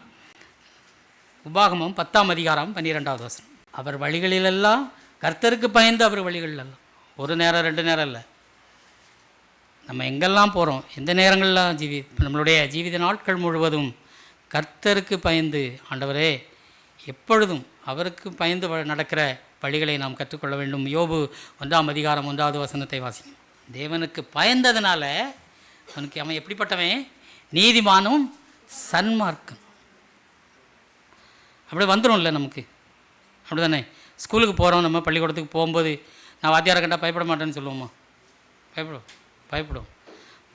Speaker 1: உபாகமம் 10ஆம் அதிகாரம் 12வது வசனம். அவர் வழிகளிலெல்லாம் கர்த்தருக்கு பயந்து அவர் வழிகளெல்லாம், ஒரு நேரம் 2 நேரம் இல்லை, நம்ம எங்கெல்லாம் போகிறோம், எந்த நேரங்கள்லாம் நம்மளுடைய ஜீவித நாட்கள் முழுவதும் கர்த்தருக்கு பயந்து, ஆண்டவரே எப்பொழுதும் அவருக்கு பயந்து நடக்கிற வழிகளை நாம் கற்றுக்கொள்ள வேண்டும். யோபு 1ஆம் அதிகாரம் 1வது வசனத்தை வாசிக்கும். தேவனுக்கு பயந்ததுனால அவன் எப்படிப்பட்டவன்? நீதிமானும் சன்மார்க்கன். அப்படி வந்துடும்ல நமக்கு, அப்படி தானே? ஸ்கூலுக்கு போகிறோம், நம்ம பள்ளிக்கூடத்துக்கு போகும்போது நான் வாத்தியாரை கண்டா பயப்பட மாட்டேன்னு சொல்லுவோமா? பயப்படும்.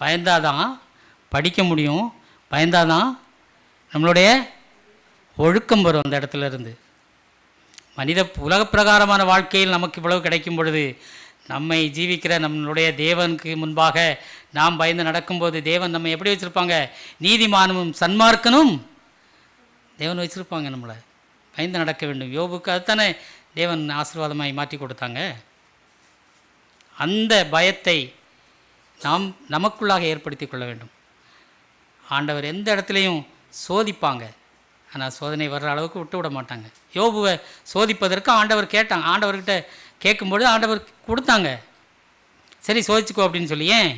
Speaker 1: பயந்தாதான் படிக்க முடியும், பயந்தாதான் நம்மளுடைய ஒழுக்கம் வரும். அந்த இடத்துல இருந்து உலக பிரகாரமான வாழ்க்கையில் நமக்கு இவ்வளவு கிடைக்கும் பொழுது நம்மை ஜீவிக்கிற நம்மளுடைய தேவனுக்கு முன்பாக நாம் பயந்து நடக்கும்போது தேவன் நம்ம எப்படி வச்சுருப்பாங்க? நீதிமானும் சன்மார்க்கனும் தேவன் வச்சுருப்பாங்க. நம்மளை பயந்து நடக்க வேண்டும். யோபுக்கு அதுதானே தேவன் ஆசீர்வாதமாய் மாற்றி கொடுத்தாங்க. அந்த பயத்தை நாம் நமக்குள்ளாக ஏற்படுத்தி கொள்ள வேண்டும். ஆண்டவர் எந்த இடத்துலையும் சோதிப்பாங்க, ஆனால் சோதனை வர்ற அளவுக்கு விட்டு விட மாட்டாங்க. யோபுவை சோதிப்பதற்கு ஆண்டவர் கேட்டாங்க. ஆண்டவர்கிட்ட கேட்கும்பொழுது ஆண்டவர் கொடுத்தாங்க. சரி சோதிச்சுக்கோ அப்படின்னு சொல்லி. ஏன்?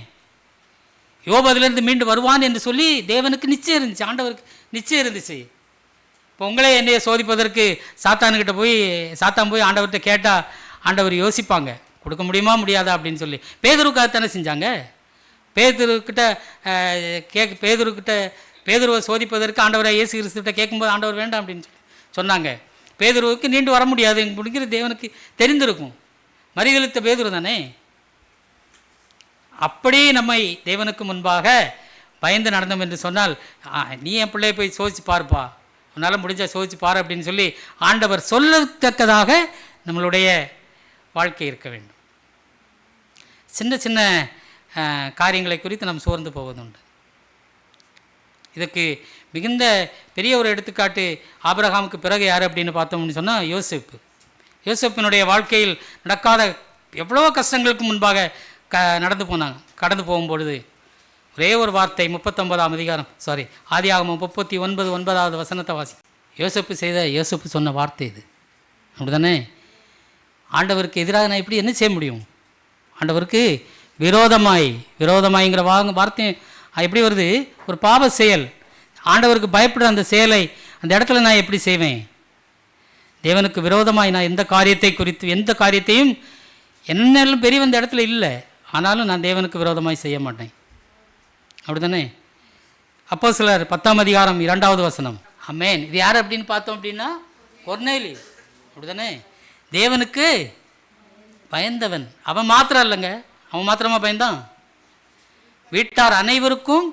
Speaker 1: யோபு அதிலிருந்து மீண்டு வருவான் என்று சொல்லி தேவனுக்கு நிச்சயம் இருந்துச்சு, ஆண்டவருக்கு நிச்சயம் இருந்துச்சு. இப்போ உங்களே என்னைய சோதிப்பதற்கு சாத்தானுக்கிட்ட சாத்தான் போய் ஆண்டவர்கிட்ட கேட்டால் ஆண்டவர் யோசிப்பாங்க, கொடுக்க முடியுமா முடியாதா அப்படின்னு சொல்லி. பேதுருக்காகத்தானே செஞ்சாங்க. பேதுருவை சோதிப்பதற்கு ஆண்டவரை இயேசு கிறிஸ்துவிட்ட கேட்கும்போது ஆண்டவர் வேண்டாம் அப்படின்னு சொன்னாங்க. பேதுருவுக்கு நீண்டு வர முடியாது முடிக்கிற தேவனுக்கு தெரிந்திருக்கும். மறியலித்த பேதுரு தானே. அப்படி நம்மை தேவனுக்கு முன்பாக பயந்து நடந்தோம் என்று சொன்னால், நீ என் பிள்ளையை போய் சோதிச்சு பாருப்பா, உன்னால் முடிஞ்சால் சோதிச்சு பாரு அப்படின்னு சொல்லி ஆண்டவர் சொல்லத்தக்கதாக நம்மளுடைய வாழ்க்கை இருக்க வேண்டும். சின்ன சின்ன காரியங்களை குறித்து நாம் சோர்ந்து போவதுண்டு. இதுக்கு மிகுந்த பெரிய ஒரு எடுத்துக்காட்டு ஆபிரகாமுக்கு பிறகு யார் அப்படின்னு பார்த்தோம்னு சொன்னால் யோசேப்பினுடைய வாழ்க்கையில் நடக்காத எவ்வளோ கஷ்டங்களுக்கு முன்பாக கடந்து போகும்பொழுது ஒரே ஒரு வார்த்தை 39ஆம் அதிகாரம் ஆதியாகமம் 39:9வது வசனத்தை வாசி. யோசேப்பு சொன்ன வார்த்தை இது. அப்படி தானே? ஆண்டவருக்கு எதிராக நான் எப்படி என்ன செய்ய முடியும்? ஆண்டவருக்கு விரோதமாய்ங்கிற வார்த்தை எப்படி வருது? ஒரு பாவ செயல். ஆண்டவருக்கு பயப்படுற அந்த செயலை அந்த இடத்துல நான் எப்படி செய்வேன்? தேவனுக்கு விரோதமாய் நான் எந்த காரியத்தையும் என்னெல்லாம் பெரிய அந்த இடத்துல இல்லை, ஆனாலும் நான் தேவனுக்கு விரோதமாய் செய்ய மாட்டேன். அப்படி தானே? அப்போஸ்தலர் 10ஆம் அதிகாரம் 2வது வசனம். ஆமென். இது யார் அப்படின்னு பார்த்தோம் அப்படின்னா கொர்நேலி. அப்படி தானே? தேவனுக்கு பயந்தவன். அவன் மாத்திரம் இல்லைங்க, அவன் மாத்திரமா பயந்தான், வீட்டார் அனைவருக்கும்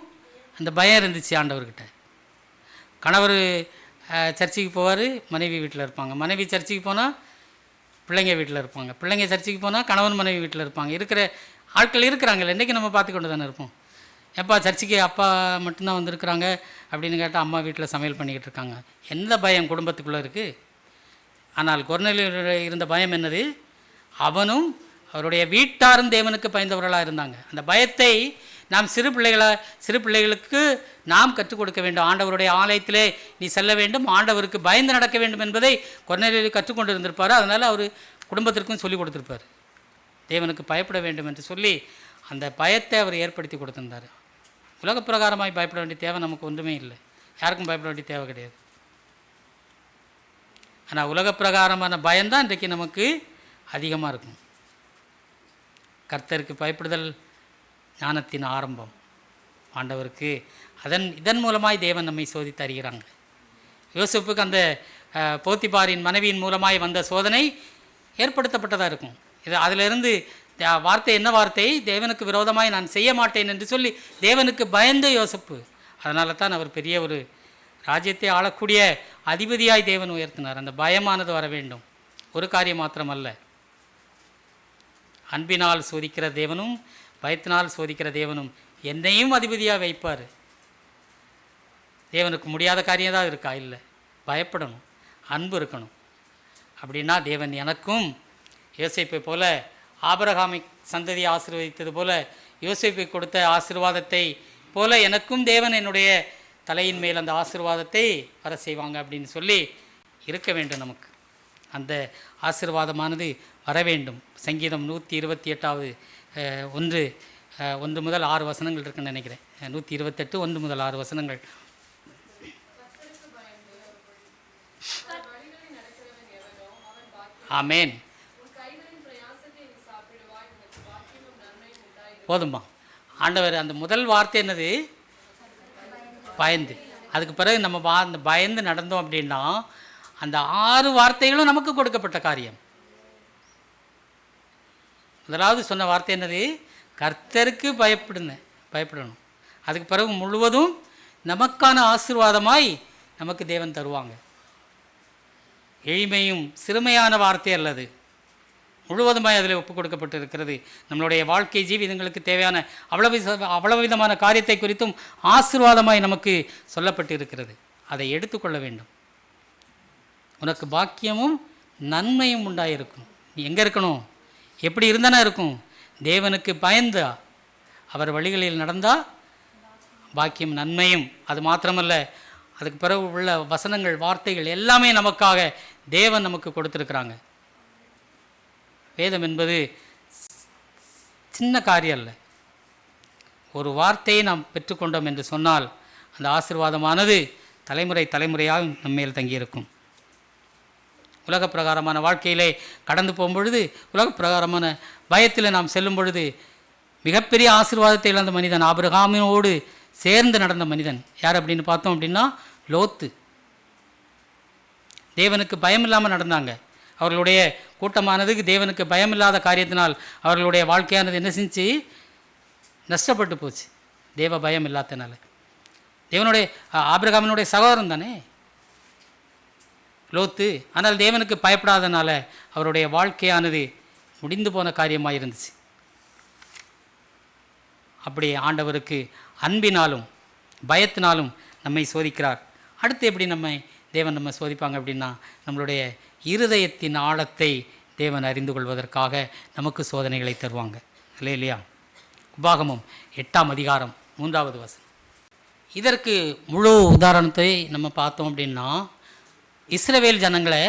Speaker 1: அந்த பயம் இருந்துச்சு ஆண்டவர்கிட்ட. கணவர் சர்ச்சுக்கு போவார், மனைவி வீட்டில் இருப்பாங்க. மனைவி சர்ச்சுக்கு போனால் பிள்ளைங்க வீட்டில் இருப்பாங்க, பிள்ளைங்க சர்ச்சுக்கு போனால் கணவன் மனைவி வீட்டில் இருப்பாங்க. இருக்கிற ஆட்கள் இருக்கிறாங்கல்ல, இன்றைக்கி நம்ம பார்த்து கொண்டு தானே இருப்போம். எப்பா சர்ச்சுக்கு அப்பா மட்டும்தான் வந்திருக்கிறாங்க அப்படின்னு கேட்டால் அம்மா வீட்டில் சமையல் பண்ணிக்கிட்டு இருக்காங்க. எந்த பயம் குடும்பத்துக்குள்ளே இருக்குது? ஆனால் கொர்நேலியுவுக்கு இருந்த பயம் என்னது? அவனும் அவருடைய வீட்டாரும் தேவனுக்கு பயந்தவர்களாக இருந்தாங்க. அந்த பயத்தை நாம் சிறு பிள்ளைகளுக்கு நாம் கற்றுக் கொடுக்க வேண்டும். ஆண்டவருடைய ஆலயத்திலே நீ செல்ல வேண்டும், ஆண்டவருக்கு பயந்து நடக்க வேண்டும் என்பதை கொர்நேலியு கற்றுக்கொண்டு இருந்திருப்பார். அதனால் அவர் குடும்பத்திற்கும் சொல்லிக் கொடுத்துருப்பார். தேவனுக்கு பயப்பட வேண்டும் என்று சொல்லி அந்த பயத்தை அவர் ஏற்படுத்தி கொடுத்திருந்தார். உலக பிரகாரமாய் பயப்பட வேண்டிய தேவை நமக்கு ஒன்றுமே இல்லை, யாருக்கும் பயப்பட வேண்டிய தேவை கிடையாது. ஆனால் உலக பிரகாரமான பயம்தான் இன்றைக்கு நமக்கு அதிகமாக இருக்கும். கர்த்தருக்கு பயப்படுதல் ஞானத்தின் ஆரம்பம். ஆண்டவருக்கு இதன் மூலமாய் தேவன் நம்மை சோதித்து அறிகிறாங்க. யோசேப்புக்கு அந்த போத்திபாரின் மனைவியின் மூலமாய் வந்த சோதனை ஏற்படுத்தப்பட்டதாக இருக்கும். அதிலிருந்து வார்த்தை என்ன வார்த்தை? தேவனுக்கு விரோதமாய் நான் செய்ய மாட்டேன் என்று சொல்லி தேவனுக்கு பயந்த யோசேப்பு. அதனால தான் அவர் பெரிய ஒரு ராஜ்யத்தை ஆளக்கூடிய அதிபதியாய் தேவன் உயர்த்தினார். அந்த பயமானது வர வேண்டும். ஒரு காரியம் மாத்திரமல்ல, அன்பினால் சோதிக்கிற தேவனும் பயத்தினால் சோதிக்கிற தேவனும் என்னையும் அதிபதியாக வைப்பார். தேவனுக்கு முடியாத காரியம் தான் இருக்கா? இல்லை. பயப்படணும், அன்பு இருக்கணும். அப்படின்னா தேவன் எனக்கும் யோசேப்பை போல ஆபிரகாமை சந்ததியை ஆசீர்வதித்தது போல யோசேப்பை கொடுத்த ஆசீர்வாதத்தை போல எனக்கும் தேவன் என்னுடைய தலையின் மேல் அந்த ஆசீர்வாதத்தை வர செய்வாங்க அப்படின்னு சொல்லி இருக்க வேண்டும். நமக்கு அந்த ஆசீர்வாதமானது வர வேண்டும். சங்கீதம் 128 1 முதல் 6 வசனங்கள் இருக்குன்னு நினைக்கிறேன். 128 1 முதல் 6 வசனங்கள். ஆமேன். போதுமா? ஆண்டவர் அந்த முதல் வார்த்தை என்னது? பயந்து. அதுக்கு பிறகு நம்ம அந்த பயந்து நடந்தோம் அப்படின்னா அந்த 6 வார்த்தைகளும் நமக்கு கொடுக்கப்பட்ட காரியம். முதலாவது சொன்ன வார்த்தை என்னது? கர்த்தருக்கு பயப்படணும். அதுக்கு பிறகு முழுவதும் நமக்கான ஆசீர்வாதமாய் நமக்கு தேவன் தருவாங்க. எளிமையும் சிறுமையான வார்த்தை அல்லது, முழுவதுமாய் அதில் ஒப்புக் கொடுக்கப்பட்டு இருக்கிறது. நம்மளுடைய வாழ்க்கை ஜீவிதங்களுக்கு தேவையான அவ்வளவு விதமான காரியத்தை குறித்தும் ஆசீர்வாதமாய் நமக்கு சொல்லப்பட்டு இருக்கிறது. அதை எடுத்துக்கொள்ள வேண்டும். உனக்கு பாக்கியமும் நன்மையும் உண்டாயிருக்கும். நீ எங்கே இருக்கணும்? எப்படி இருந்தானே இருக்கும்? தேவனுக்கு பயந்தா, அவர் வழிகளில் நடந்தால் பாக்கியம் நன்மையும். அது மாத்திரமல்ல, அதுக்கு பிறகு உள்ள வசனங்கள் வார்த்தைகள் எல்லாமே நமக்காக தேவன் நமக்கு கொடுத்துருக்குறாங்க. வேதம் என்பது சின்ன காரியம் அல்ல. ஒரு வார்த்தையை நாம் பெற்றுக்கொண்டோம் என்று சொன்னால் அந்த ஆசீர்வாதமானது தலைமுறையாக நம்மேல் தங்கியிருக்கும். உலக பிரகாரமான வாழ்க்கையிலே கடந்து போகும்பொழுது, உலக பிரகாரமான பயத்தில் நாம் செல்லும் பொழுது மிகப்பெரிய ஆசீர்வாதத்தை இழந்த மனிதன், ஆபிரகாமினோடு சேர்ந்து நடந்த மனிதன் யார் அப்படின்னு பார்த்தோம் அப்படின்னா லோத்து. தேவனுக்கு பயம் இல்லாமல் நடந்தாங்க. அவர்களுடைய கூட்டமானதுக்கு தேவனுக்கு பயமில்லாத காரியத்தினால் அவர்களுடைய வாழ்க்கையானது என்ன செஞ்சு? நஷ்டப்பட்டு போச்சு. தேவ பயம் இல்லாதனால. தேவனுடைய ஆபிரகாமினுடைய சகோதரன் தானே லோத்து. ஆனால் தேவனுக்கு பயப்படாதனால அவருடைய வாழ்க்கையானது முடிந்து போன காரியமாக இருந்துச்சு. அப்படி ஆண்டவருக்கு அன்பினாலும் பயத்தினாலும் நம்மை சோதிக்கிறார். அடுத்து எப்படி தேவன் நம்ம சோதிப்பாங்க அப்படின்னா, நம்மளுடைய இருதயத்தின் ஆழத்தை தேவன் அறிந்து கொள்வதற்காக நமக்கு சோதனைகளை தருவாங்க. இல்லையா? உபாகமம் 8ஆம் அதிகாரம் 3வது வசனம். இதற்கு முழு உதாரணத்தை நம்ம பார்த்தோம் அப்படின்னா, இஸ்ரவேல் ஜனங்களை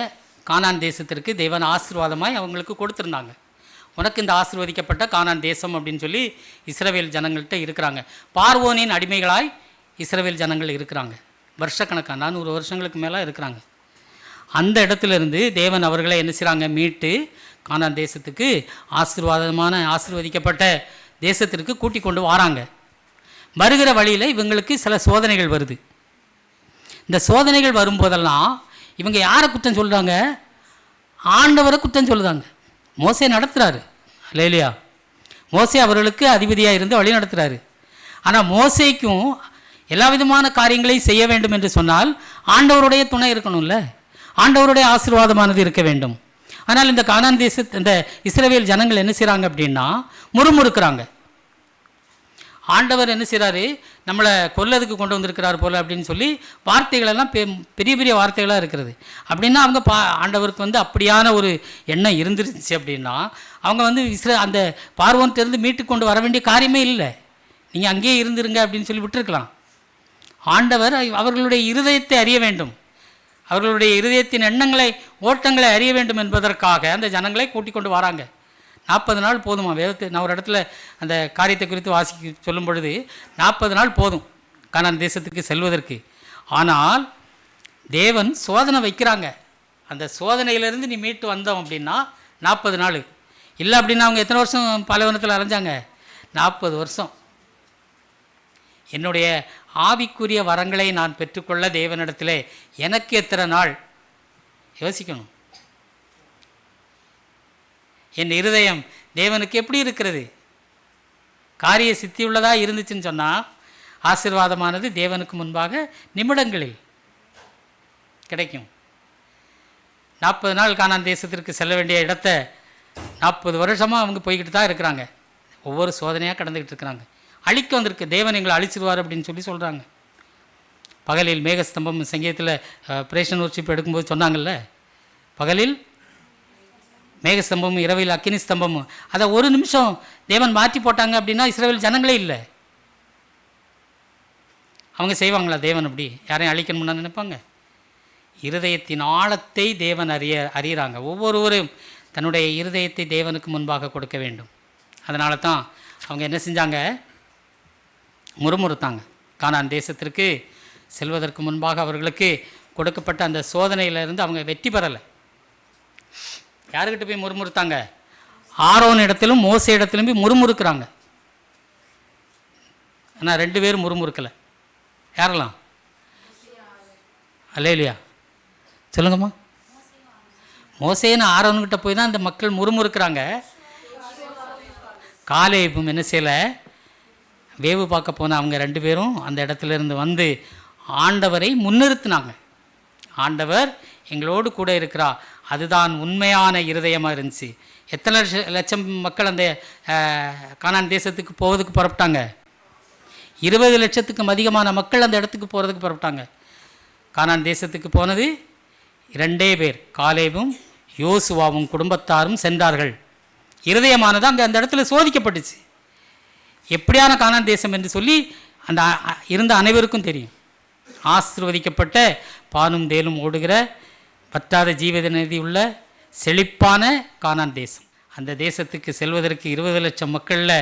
Speaker 1: கானான் தேசத்திற்கு தேவன் ஆசீர்வாதமாய் அவங்களுக்கு கொடுத்துருந்தாங்க. உனக்கு இந்த ஆசீர்வதிக்கப்பட்ட கானான் தேசம் அப்படின்னு சொல்லி இஸ்ரவேல் ஜனங்கள்கிட்ட இருக்கிறாங்க. பார்வோனின் அடிமைகளாய் இஸ்ரவேல் ஜனங்கள் இருக்கிறாங்க. வருஷக்கணக்காக 400 வருஷங்களுக்கு மேலே இருக்கிறாங்க. அந்த இடத்துலேருந்து தேவன் அவர்களை என்ன செய்கிறாங்க? மீட்டு கானான் தேசத்துக்கு ஆசீர்வதிக்கப்பட்ட தேசத்திற்கு கூட்டி கொண்டு வராங்க. வருகிற வழியில் இவங்களுக்கு சில சோதனைகள் வருது. இந்த சோதனைகள் வரும்போதெல்லாம் இவங்க யாரை குற்றம் சொல்கிறாங்க? ஆண்டவரை குற்றம் சொல்லுதாங்க. மோசே நடத்துகிறாரு இல்லையா? மோசே அவர்களுக்கு அதிபதியாக இருந்து வழி நடத்துகிறாரு. ஆனால் மோசேக்கும் எல்லா விதமான காரியங்களையும் செய்ய வேண்டும் என்று சொன்னால் ஆண்டவருடைய துணை இருக்கணும்ல, ஆண்டவருடைய ஆசீர்வாதமானது இருக்க வேண்டும். ஆனால் இந்த கானான் இந்த இஸ்ரவேல் ஜனங்கள் என்ன செய்கிறாங்க அப்படின்னா முறுமுறுக்கிறாங்க. ஆண்டவர் என்ன செய்கிறாரு, நம்மளை கொல்லதுக்கு கொண்டு வந்திருக்கிறார் போல் அப்படின்னு சொல்லி வார்த்தைகளெல்லாம் பெரிய பெரிய வார்த்தைகளாக இருக்கிறது. அப்படின்னா அவங்க ஆண்டவருக்கு அப்படியான ஒரு எண்ணம் இருந்துருச்சு அப்படின்னா அவங்க அந்த பார்வோன்கிட்டருந்து மீட்டு கொண்டு வர வேண்டிய காரியமே இல்லை. நீங்கள் அங்கேயே இருந்துருங்க அப்படின்னு சொல்லி விட்டுருக்கலாம். ஆண்டவர் அவர்களுடைய இருதயத்தை அறிய வேண்டும், அவர்களுடைய இருதயத்தின் எண்ணங்களை ஓட்டங்களை அறிய வேண்டும் என்பதற்காக அந்த ஜனங்களை கூட்டிக் கொண்டு வராங்க. 40 நாள் போதுமா? வேதத்தை நான் ஒரு இடத்துல அந்த காரியத்தை குறித்து வாசிக்க சொல்லும் பொழுது 40 நாள் போதும் கானான் தேசத்துக்கு செல்வதற்கு. ஆனால் தேவன் சோதனை வைக்கிறாங்க. அந்த சோதனையிலேருந்து நீ மீட்டு வந்தோம் அப்படின்னா 40 நாள் இல்லை அப்படின்னா அவங்க எத்தனை வருஷம் பாலைவனத்தில் அலைஞ்சாங்க? 40 வருஷம். என்னுடைய ஆவிக்குரிய வரங்களை நான் பெற்றுக்கொள்ள தேவனிடத்திலே எனக்கு எத்தனை நாள் யோசிக்கணும். என் இருதயம் தேவனுக்கு எப்படி இருக்கிறது? காரிய சித்தியுள்ளதாக இருந்துச்சுன்னு சொன்னால் ஆசீர்வாதமானது தேவனுக்கு முன்பாக நிமிடங்களில் கிடைக்கும். 40 நாள் கானான் தேசத்திற்கு செல்ல வேண்டிய இடத்த 40 வருஷமாக அவங்க போய்கிட்டு தான் இருக்கிறாங்க. ஒவ்வொரு சோதனையாக கடந்துக்கிட்டு இருக்கிறாங்க. அழிக்க வந்திருக்கு, தேவன் எங்களை அழிச்சிடுவார் அப்படின்னு சொல்லி சொல்கிறாங்க. பகலில் மேகஸ்தம்பம் சங்கீதத்தில் பிரேஷன் வர்ஷிப் எடுக்கும்போது சொன்னாங்கல்ல, பகலில் மேகஸ்தம்பமும் இரவில் அக்கினி ஸ்தம்பமும். அதை ஒரு நிமிஷம் தேவன் மாற்றி போட்டாங்க அப்படின்னா இஸ்ரவேல் ஜனங்களே இல்லை. அவங்க செய்வாங்களா தேவன் அப்படி? யாரையும் அழிக்கணும்னா நினைப்பாங்க? இருதயத்தின் ஆழத்தை தேவன் அறியறாங்க. ஒவ்வொருவரும் தன்னுடைய இருதயத்தை தேவனுக்கு முன்பாக கொடுக்க வேண்டும். அதனால தான் அவங்க என்ன செஞ்சாங்க? முறுமுறுத்தாங்க. கானான் தேசத்திற்கு செல்வதற்கு முன்பாக அவர்களுக்கு கொடுக்கப்பட்ட அந்த சோதனையிலிருந்து அவங்க வெற்றி பெறலை. யாருக்கிட்ட போய் முறுமுறுத்தாங்க? ஆரோன் இடத்திலும் மோசே இடத்திலும் போய் முறுமுறுக்கிறாங்க. ஆனால் 2 பேரும் முறுமுறுக்கலை. யாரெல்லாம்? அல்லேலூயா சொல்லுங்கம்மா. மோசேன்னு ஆரோன்கிட்ட போய் தான் அந்த மக்கள் முறுமுறுக்கிறாங்க. காலேபும் என்ன செய்யலை, வேவு பார்க்க போன அவங்க 2 பேரும் அந்த இடத்துல இருந்து வந்து ஆண்டவரை முன்னிறுத்தினாங்க. ஆண்டவர் எங்களோடு கூட இருக்கிறா, அதுதான் உண்மையான இருதயமாக இருந்துச்சு. எத்தனை லட்சம் மக்கள் அந்த கானான் தேசத்துக்கு போவதுக்கு புறப்பட்டாங்க? 20 லட்சத்துக்கும் அதிகமான மக்கள் அந்த இடத்துக்கு போகிறதுக்கு புறப்பட்டாங்க. கானான் தேசத்துக்கு போனது 2 பேர், காலேபும் யோசுவாவும் குடும்பத்தாரும் சென்றார்கள். இருதயமானது அங்கே அந்த இடத்துல சோதிக்கப்பட்டுச்சு. எப்படியான கானான் தேசம் என்று சொல்லி அந்த இருந்த அனைவருக்கும் தெரியும். ஆசீர்வதிக்கப்பட்ட பாலும் தேலும் ஓடுகிற வற்றாத ஜீவத நதி உள்ள செழிப்பான கானான் தேசம். அந்த தேசத்துக்கு செல்வதற்கு 20 லட்சம் மக்களில்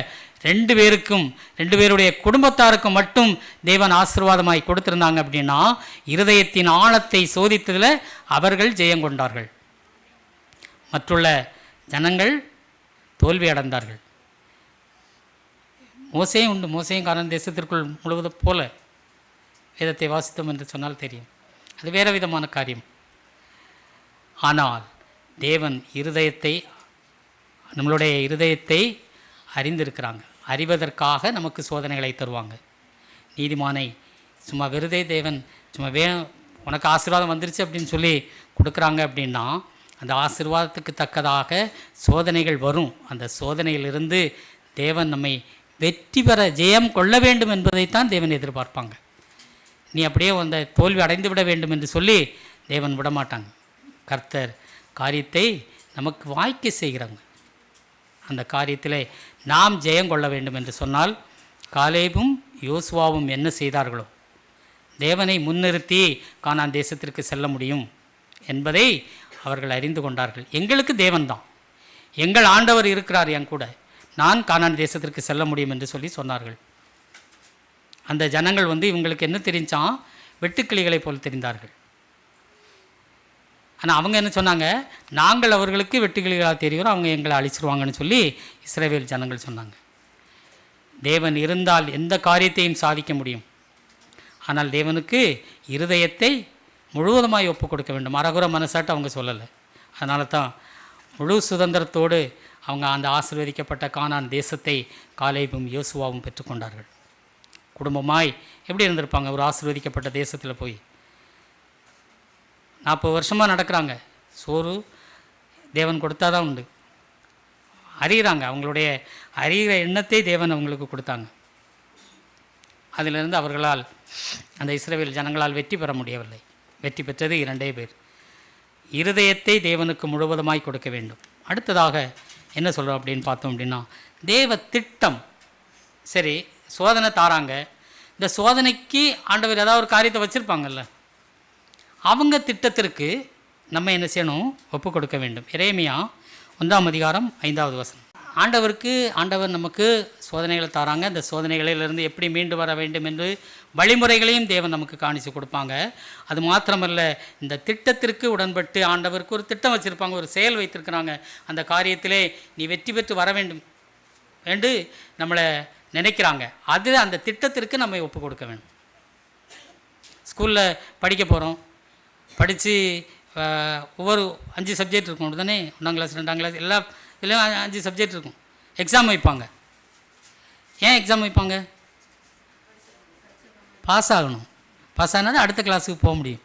Speaker 1: 2 பேருடைய குடும்பத்தாருக்கும் மட்டும் தேவன் ஆசீர்வாதமாய் கொடுத்திருந்தாங்க. அப்படின்னா இருதயத்தின் ஆழத்தை சோதித்ததில் அவர்கள் ஜெயங்கொண்டார்கள். மற்றுள்ள ஜனங்கள் தோல்வி அடைந்தார்கள். மோசேயும் உண்டு. மோசேயும் கானான் தேசத்திற்குள் முழுவதை போல வேதத்தை வாசித்தோம் என்று சொன்னால் தெரியும். அது வேறு விதமான காரியம். ஆனால் தேவன் நம்மளுடைய இருதயத்தை அறிந்திருக்கிறாங்க. அறிவதற்காக நமக்கு சோதனைகளை தருவாங்க. நீதிமானை சும்மா வெறுதே தேவன் சும்மா உனக்கு ஆசீர்வாதம் வந்துருச்சு அப்படின்னு சொல்லி கொடுக்குறாங்க அப்படின்னா அந்த ஆசீர்வாதத்துக்கு தக்கதாக சோதனைகள் வரும். அந்த சோதனையிலிருந்து தேவன் நம்மை வெற்றி பெற ஜெயம் கொள்ள வேண்டும் என்பதைத்தான் தேவன் எதிர்பார்ப்பாங்க. நீ அப்படியே அந்த தோல்வி அடைந்து விட வேண்டும் என்று சொல்லி தேவன் விடமாட்டாங்க. கர்த்தர் காரியத்தை நமக்கு வாய்க்க செய்கிறாங்க. அந்த காரியத்திலே நாம் ஜெயம் கொள்ள வேண்டும் என்று சொன்னால் காலேபும் யோசுவாவும் என்ன செய்தார்களோ, தேவனை முன்னிறுத்தி கானான் தேசத்திற்கு செல்ல முடியும் என்பதை அவர்கள் அறிந்து கொண்டார்கள். எங்களுக்கு தேவன்தான், எங்கள் ஆண்டவர் இருக்கிறார் என் கூட, நான் கானான் தேசத்திற்கு செல்ல முடியும் என்று சொல்லி சொன்னார்கள். அந்த ஜனங்கள் இவங்களுக்கு என்ன தெரிஞ்சான்? வெட்டுக்கிளிகளை போல் தெரிந்தார்கள். ஆனால் அவங்க என்ன சொன்னாங்க? நாங்கள் அவர்களுக்கு வெட்டுக்கிளிகளாக தெரிகிறோம், அவங்க எங்களை அழிச்சிருவாங்கன்னு சொல்லி இஸ்ரவேல் ஜனங்கள் சொன்னாங்க. தேவன் இருந்தால் எந்த காரியத்தையும் சாதிக்க முடியும். ஆனால் தேவனுக்கு இருதயத்தை முழுவதுமாய் ஒப்பு கொடுக்க வேண்டும். அரகுர மனசாட்டு அவங்க சொல்லலை. அதனால தான் முழு சுதந்திரத்தோடு அவங்க அந்த ஆசீர்வதிக்கப்பட்ட கானான் தேசத்தை காலேபும் யோசுவாவும் பெற்றுக்கொண்டார்கள். குடும்பமாய் எப்படி இருந்திருப்பாங்க ஒரு ஆசீர்வதிக்கப்பட்ட தேசத்தில் போய்? 40 வருஷமாக நடக்கிறாங்க. சோறு தேவன் கொடுத்தா தான் உண்டு. அறிகிறாங்க, அவங்களுடைய அறிகிற எண்ணத்தை தேவன் அவங்களுக்கு கொடுத்தாங்க. அதிலிருந்து அவர்களால் அந்த இஸ்ரவேல் ஜனங்களால் வெற்றி பெற முடியவில்லை. வெற்றி பெற்றது 2 பேர். இருதயத்தை தேவனுக்கு முழுவதுமாய் கொடுக்க வேண்டும். அடுத்ததாக என்ன சொல்கிறோம் அப்படின்னு பார்த்தோம் அப்படின்னா, தேவ திட்டம். சரி, சோதனை தாராங்க. இந்த சோதனைக்கு ஆண்டவர் ஏதாவது ஒரு காரியத்தை வச்சுருப்பாங்கல்ல, அவங்க திட்டத்திற்கு நம்ம என்ன செய்யணும்? ஒப்பு கொடுக்க வேண்டும். எரேமியா 1:5 ஆண்டவர் நமக்கு சோதனைகளை தாராங்க. அந்த சோதனைகளிலிருந்து எப்படி மீண்டு வர வேண்டும் என்று வழிமுறைகளையும் தேவன் நமக்கு காணித்து கொடுப்பாங்க. அது மாத்திரமல்ல, இந்த திட்டத்திற்கு உடன்பட்டு ஆண்டவருக்கு ஒரு திட்டம் வச்சுருப்பாங்க, ஒரு செயல் வைத்திருக்கிறாங்க. அந்த காரியத்திலே நீ வெற்றி பெற்று வர வேண்டும் என்று நம்மளை நினைக்கிறாங்க. அது அந்த திட்டத்திற்கு நம்ம ஒப்பு கொடுக்க வேண்டும். ஸ்கூலில் படிக்க போகிறோம், படித்து ஒவ்வொரு 5 சப்ஜெக்ட் இருக்கும் தானே, 1ஆம் கிளாஸ் 2ஆம் கிளாஸ் எல்லா இதுலேயும் 5 சப்ஜெக்ட் இருக்கும். எக்ஸாம் வைப்பாங்க. ஏன் எக்ஸாம் வைப்பாங்க? பாஸ் ஆகணும். பாஸ் ஆனால் தான் அடுத்த கிளாஸுக்கு போக முடியும்.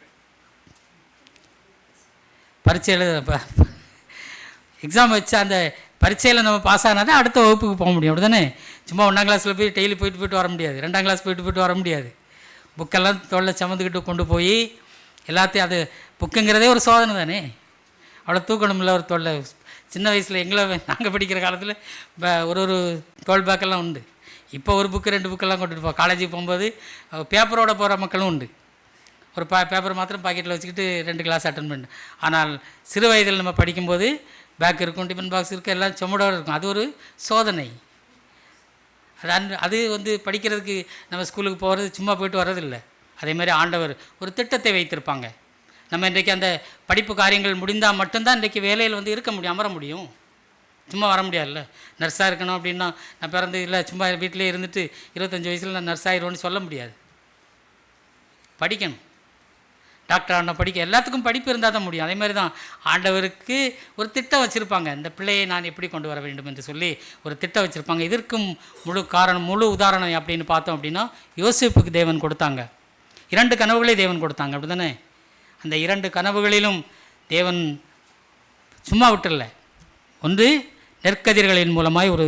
Speaker 1: பரீட்சை எழுத எக்ஸாம் வச்சு அந்த பரீட்சையில் நம்ம பாஸ் ஆனால் தான் அடுத்த வகுப்புக்கு போக முடியும். அப்படி தானே? சும்மா 1ஆம் கிளாஸில் போய் டெய்லி போயிட்டு வர முடியாது. 2ஆம் கிளாஸ் போயிட்டு வர முடியாது. புக்கெல்லாம் தோளில் சுமந்துக்கிட்டு கொண்டு போய் எல்லாத்தையும், அது புக்குங்கிறதே ஒரு சோதனை தானே. அவ்வளோ தூக்கணும்ல ஒரு தோளில். சின்ன வயசில் நாங்கள் படிக்கிற காலத்தில் ஒரு தோல் பேக்கெல்லாம் உண்டு. இப்போ ஒரு புக்கு 2 புக்கெல்லாம் கொண்டுட்டு போவோம். காலேஜுக்கு போகும்போது பேப்பரோட போகிற மக்களும் உண்டு. ஒரு பேப்பர் மாத்திரம் பாக்கெட்டில் வச்சுக்கிட்டு 2 கிளாஸ் அட்டன் பண்ணு. ஆனால் சிறு வயதில் நம்ம படிக்கும்போது பேக் இருக்கும், டிஃபன் பாக்ஸ் இருக்கும், எல்லாம் சுமடோடு இருக்கும். அது ஒரு சோதனை. அது படிக்கிறதுக்கு நம்ம ஸ்கூலுக்கு போகிறது சும்மா போயிட்டு வர்றதில்லை. அதே மாதிரி ஆண்டவர் ஒரு திட்டத்தை வைத்திருப்பாங்க. நம்ம இன்றைக்கி அந்த படிப்பு காரியங்கள் முடிந்தால் மட்டும்தான் இன்றைக்கி வேலையில் இருக்க முடியும், அமர முடியும். சும்மா வர முடியாதுல்ல. நர்ஸாக இருக்கணும் அப்படின்னா நான் பிறந்து இல்லை சும்மா வீட்டிலே இருந்துட்டு 25 வயசில் நான் நர்ஸ் ஆகிடுவோன்னு சொல்ல முடியாது. படிக்கணும். டாக்டர் ஆன படிக்க எல்லாத்துக்கும் படிப்பு இருந்தால் தான் முடியும். அதே மாதிரி தான் ஆண்டவருக்கு ஒரு திட்டம் வச்சுருப்பாங்க. இந்த பிள்ளையை நான் எப்படி கொண்டு வர வேண்டும் என்று சொல்லி ஒரு திட்டம் வச்சுருப்பாங்க. இதற்கும் முழு உதாரணம் அப்படின்னு பார்த்தோம் அப்படின்னா, யோசேப்புக்கு தேவன் கொடுத்தாங்க. 2 கனவுகளே தேவன் கொடுத்தாங்க. அப்படி தானே? அந்த 2 கனவுகளிலும் தேவன் சும்மா விட்டுறல. ஒன்று நெற்கதிர்களின் மூலமாய் ஒரு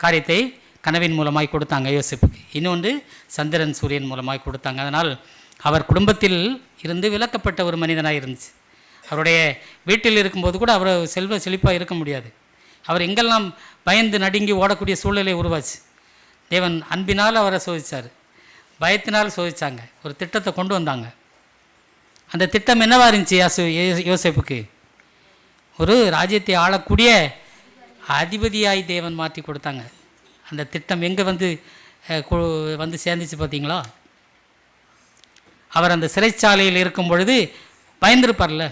Speaker 1: காரியத்தை கனவின் மூலமாய் கொடுத்தாங்க யோசேப்புக்கு. இன்னொன்று சந்திரன் சூரியன் மூலமாய் கொடுத்தாங்க. அதனால் அவர் குடும்பத்தில் இருந்து விலக்கப்பட்ட ஒரு மனிதனாக இருந்துச்சு. அவருடைய வீட்டில் இருக்கும்போது கூட அவர் செல்வ செழிப்பாக இருக்க முடியாது. அவர் எங்கெல்லாம் பயந்து நடுங்கி ஓடக்கூடிய சூழ்நிலை உருவாச்சு. தேவன் அன்பினால் அவரை சோதித்தார், பயத்தினால் சோதித்தாங்க. ஒரு திட்டத்தை கொண்டு வந்தாங்க. அந்த திட்டம் என்னவா இருந்துச்சு? யோசேப்புக்கு ஒரு ராஜ்யத்தை ஆளக்கூடிய அதிபதியாய் தேவன் மாற்றி கொடுத்தாங்க. அந்த திட்டம் எங்கே வந்து சேர்ந்துச்சு பார்த்தீங்களா? அவர் அந்த சிறைச்சாலையில் இருக்கும் பொழுது பயந்துருப்பார்ல.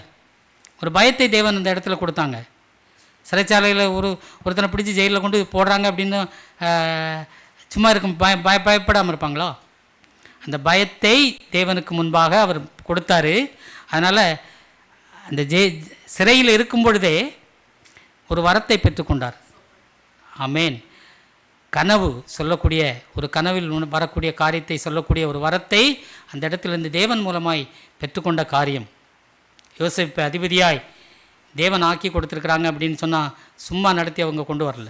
Speaker 1: ஒரு பயத்தை தேவன் அந்த இடத்துல கொடுத்தாங்க. சிறைச்சாலையில் ஒருத்தனை பிடிச்சி ஜெயிலில் கொண்டு போடுறாங்க அப்படின்னு சும்மா இருக்கும் பயப்படாமல் இருப்பாங்களா? அந்த பயத்தை தேவனுக்கு முன்பாக அவர் கொடுத்தாரு. அதனால் அந்த சிறையில் இருக்கும் பொழுதே ஒரு வரத்தை பெற்றுக்கொண்டார். ஆமேன். கனவு சொல்லக்கூடிய ஒரு கனவில் வரக்கூடிய காரியத்தை சொல்லக்கூடிய ஒரு வரத்தை அந்த இடத்திலிருந்து தேவன் மூலமாய் பெற்றுக்கொண்ட காரியம். யோசேப்பு அதிபதியாய் தேவன் ஆக்கி கொடுத்துருக்குறாங்க அப்படின்னு சொன்னால் சும்மா நடத்தி அவங்க கொண்டு வரல.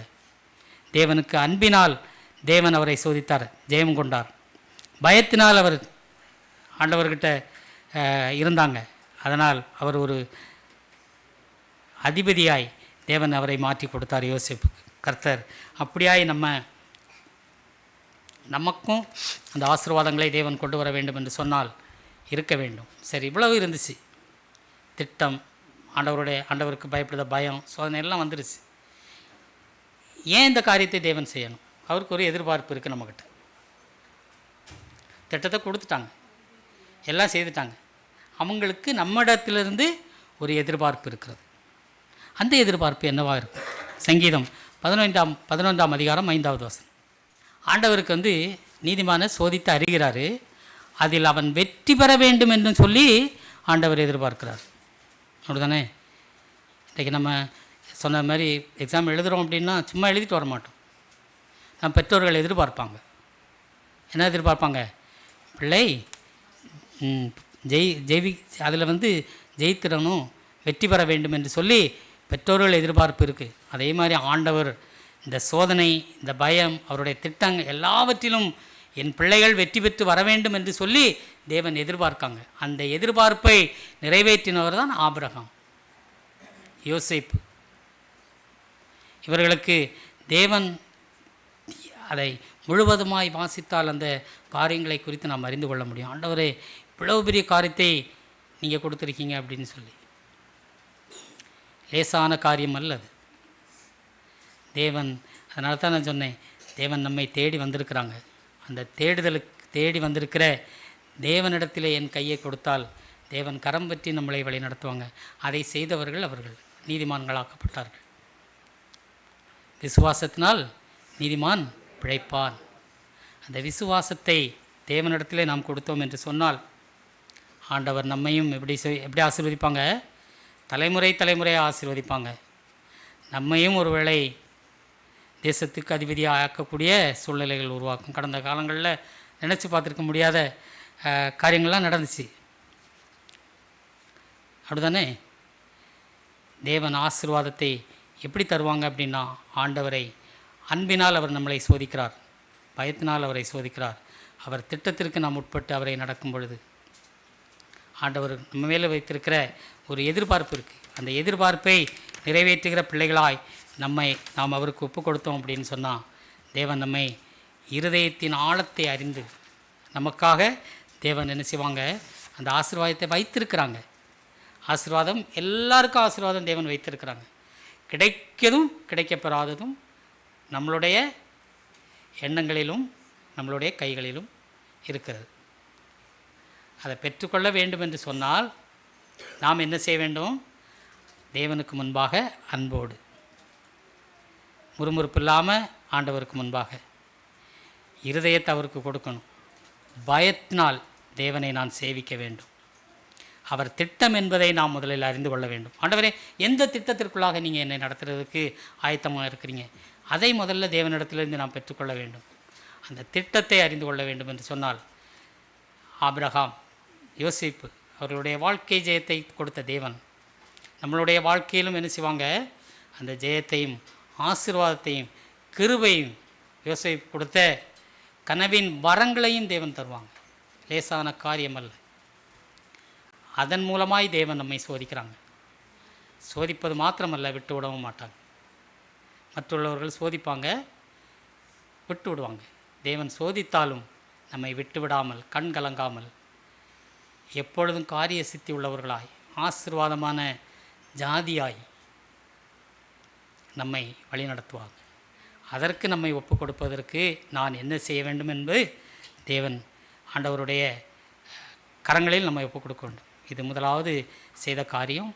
Speaker 1: தேவனுக்கு அன்பினால் தேவன் அவரை சோதித்தார், ஜெயம் கொண்டார். பயத்தினால் அவர் ஆண்டவர்கிட்ட இருந்தாங்க. அதனால் அவர் ஒரு அதிபதியாய் தேவன் அவரை மாற்றி கொடுத்தார் யோசேப்புக்கு. கர்த்தர் அப்படியாய் நமக்கும் அந்த ஆசீர்வாதங்களை தேவன் கொண்டு வர வேண்டும் என்று சொன்னால் இருக்க வேண்டும். சரி, இவ்வளவு இருந்துச்சு. திட்டம், ஆண்டவருக்கு பயப்படுத பயம், சோதனை எல்லாம் வந்துருச்சு. ஏன் இந்த காரியத்தை தேவன் செய்யணும்? அவருக்கு ஒரு எதிர்பார்ப்பு இருக்குது நம்மக்கிட்ட. திட்டத்தை கொடுத்துட்டாங்க, எல்லாம் செய்துட்டாங்க. அவங்களுக்கு நம்மிடத்திலிருந்து ஒரு எதிர்பார்ப்பு இருக்கிறது. அந்த எதிர்பார்ப்பு என்னவாக இருக்கும்? சங்கீதம் 11ஆம் அதிகாரம் 5வது வசனம். ஆண்டவருக்கு நீதிமான சோதித்து அறிகிறாரு. அதில் அவன் வெற்றி பெற வேண்டும் என்று சொல்லி ஆண்டவர் எதிர்பார்க்கிறார். அப்படிதானே? இன்றைக்கி நம்ம சொன்ன மாதிரி எக்ஸாம் எழுதுகிறோம் அப்படின்னா சும்மா எழுதிட்டு வர மாட்டோம். நம்ம பெற்றோர்கள் எதிர்பார்ப்பாங்க. என்ன எதிர்பார்ப்பாங்க? பிள்ளை அதில் ஜெயித்திடணும், வெற்றி பெற வேண்டும் என்று சொல்லி பெற்றோர்கள் எதிர்பார்ப்பு இருக்குது. அதே மாதிரி ஆண்டவர் இந்த சோதனை, இந்த பயம், அவருடைய திட்டங்கள் எல்லாவற்றிலும் என் பிள்ளைகள் வெற்றி பெற்று வர வேண்டும் என்று சொல்லி தேவன் எதிர்பார்க்காங்க. அந்த எதிர்பார்ப்பை நிறைவேற்றினவர் தான் ஆபிரகாம், யோசேப்பு. இவர்களுக்கு தேவன் அதை முழுவதுமாய் வாசித்தால் அந்த காரியங்களை குறித்து நாம் அறிந்து கொள்ள முடியும். ஆண்டவரே, இவ்வளவு பெரிய காரியத்தை நீங்கள் கொடுத்துருக்கீங்க அப்படின்னு சொல்லி. லேசான காரியம் அல்ல அது. தேவன், அதனால தான் நான் சொன்னேன், தேவன் நம்மை தேடி வந்திருக்கிறாங்க. அந்த தேடி வந்திருக்கிற தேவனிடத்தில் என் கையை கொடுத்தால் தேவன் கரம் பற்றி நம்மளை வழி நடத்துவாங்க. அதை செய்தவர்கள் அவர்கள் நீதிமான்களாக்கப்பட்டார்கள். விசுவாசத்தினால் நீதிமான் பிழைப்பான். அந்த விசுவாசத்தை தேவனிடத்திலே நாம் கொடுத்தோம் என்று சொன்னால் ஆண்டவர் நம்மையும் எப்படி ஆசீர்வதிப்பாங்க? தலைமுறையாக ஆசீர்வதிப்பாங்க. நம்மையும் ஒருவேளை தேசத்துக்கு அதிபதியாக ஆக்கக்கூடிய சூழ்நிலைகள் உருவாக்கும். கடந்த காலங்களில் நினச்சி பார்த்துருக்க முடியாத காரியங்கள்லாம் நடந்துச்சு. அப்படிதானே? தேவன் ஆசீர்வாதத்தை எப்படி தருவாங்க அப்படின்னா, ஆண்டவரை அன்பினால் அவர் நம்மளை சோதிக்கிறார், பயத்தினால் அவரை சோதிக்கிறார். அவர் திட்டத்திற்கு நாம் உட்பட்டு அவரை நடக்கும் பொழுது ஆண்டவர் நம்ம மேலே வைத்திருக்கிற ஒரு எதிர்பார்ப்பு இருக்குது. அந்த எதிர்பார்ப்பை நிறைவேற்றுகிற பிள்ளைகளாய் நாம் அவருக்கு ஒப்பு கொடுத்தோம் அப்படின்னு சொன்னால் தேவன் நம்மை இருதயத்தின் ஆழத்தை அறிந்து நமக்காக தேவன் என்ன செய்வாங்க? அந்த ஆசீர்வாதத்தை வைத்திருக்கிறாங்க. ஆசீர்வாதம் எல்லாருக்கும் ஆசீர்வாதம் தேவன் வைத்திருக்கிறாங்க. கிடைக்கதும் கிடைக்கப்பெறாததும் நம்மளுடைய எண்ணங்களிலும் நம்மளுடைய கைகளிலும் இருக்கிறது. அதை பெற்றுக்கொள்ள வேண்டும் என்று சொன்னால் நாம் என்ன செய்ய வேண்டும்? தேவனுக்கு முன்பாக அன்போடு, முறுமுறுப்பு இல்லாமல் ஆண்டவருக்கு முன்பாக இருதயத்தை அவருக்கு கொடுக்கணும். பயத்தினால் தேவனை நான் சேவிக்க வேண்டும். அவர் திட்டம் என்பதை நாம் முதலில் அறிந்து கொள்ள வேண்டும். ஆண்டவரே, எந்த திட்டத்திற்குள்ளாக நீங்கள் என்னை நடத்துறதுக்கு ஆயத்தமாக இருக்கிறீங்க, அதை முதல்ல தேவனிடத்திலிருந்து நாம் பெற்றுக்கொள்ள வேண்டும். அந்த திட்டத்தை அறிந்து கொள்ள வேண்டும் என்று சொன்னால் ஆபிரகாம், யோசேப்பு அவர்களுடைய வாழ்க்கை ஜெயத்தை கொடுத்த தேவன் நம்மளுடைய வாழ்க்கையிலும் என்ன செய்வாங்க? அந்த ஜெயத்தையும் ஆசீர்வாதத்தையும் கிருபையும் யோசேப்பு கொடுத்த கனவின் வரங்களையும் தேவன் தருவாங்க. லேசான காரியம் அல்ல. அதன் மூலமாய் தேவன் நம்மை சோதிக்கிறாங்க. சோதிப்பது மாத்திரமல்ல, விட்டு விடவும் மாட்டாங்க. மற்றுள்ளவர்கள் சோதிப்பாங்க, விட்டு விடுவாங்க. தேவன் சோதித்தாலும் நம்மை விட்டு விடாமல், கண் கலங்காமல், எப்பொழுதும் காரிய சித்தி உள்ளவர்களாய், ஆசீர்வாதமான ஜாதியாய் நம்மை வழிநடத்துவாங்க. அதற்கு நம்மை ஒப்பு கொடுப்பதற்கு நான் என்ன செய்ய வேண்டும் என்பது தேவன் ஆண்டவருடைய கரங்களில் நம்மை ஒப்பு கொடுக்க வேண்டும். இது முதலாவது செய்த காரியம்.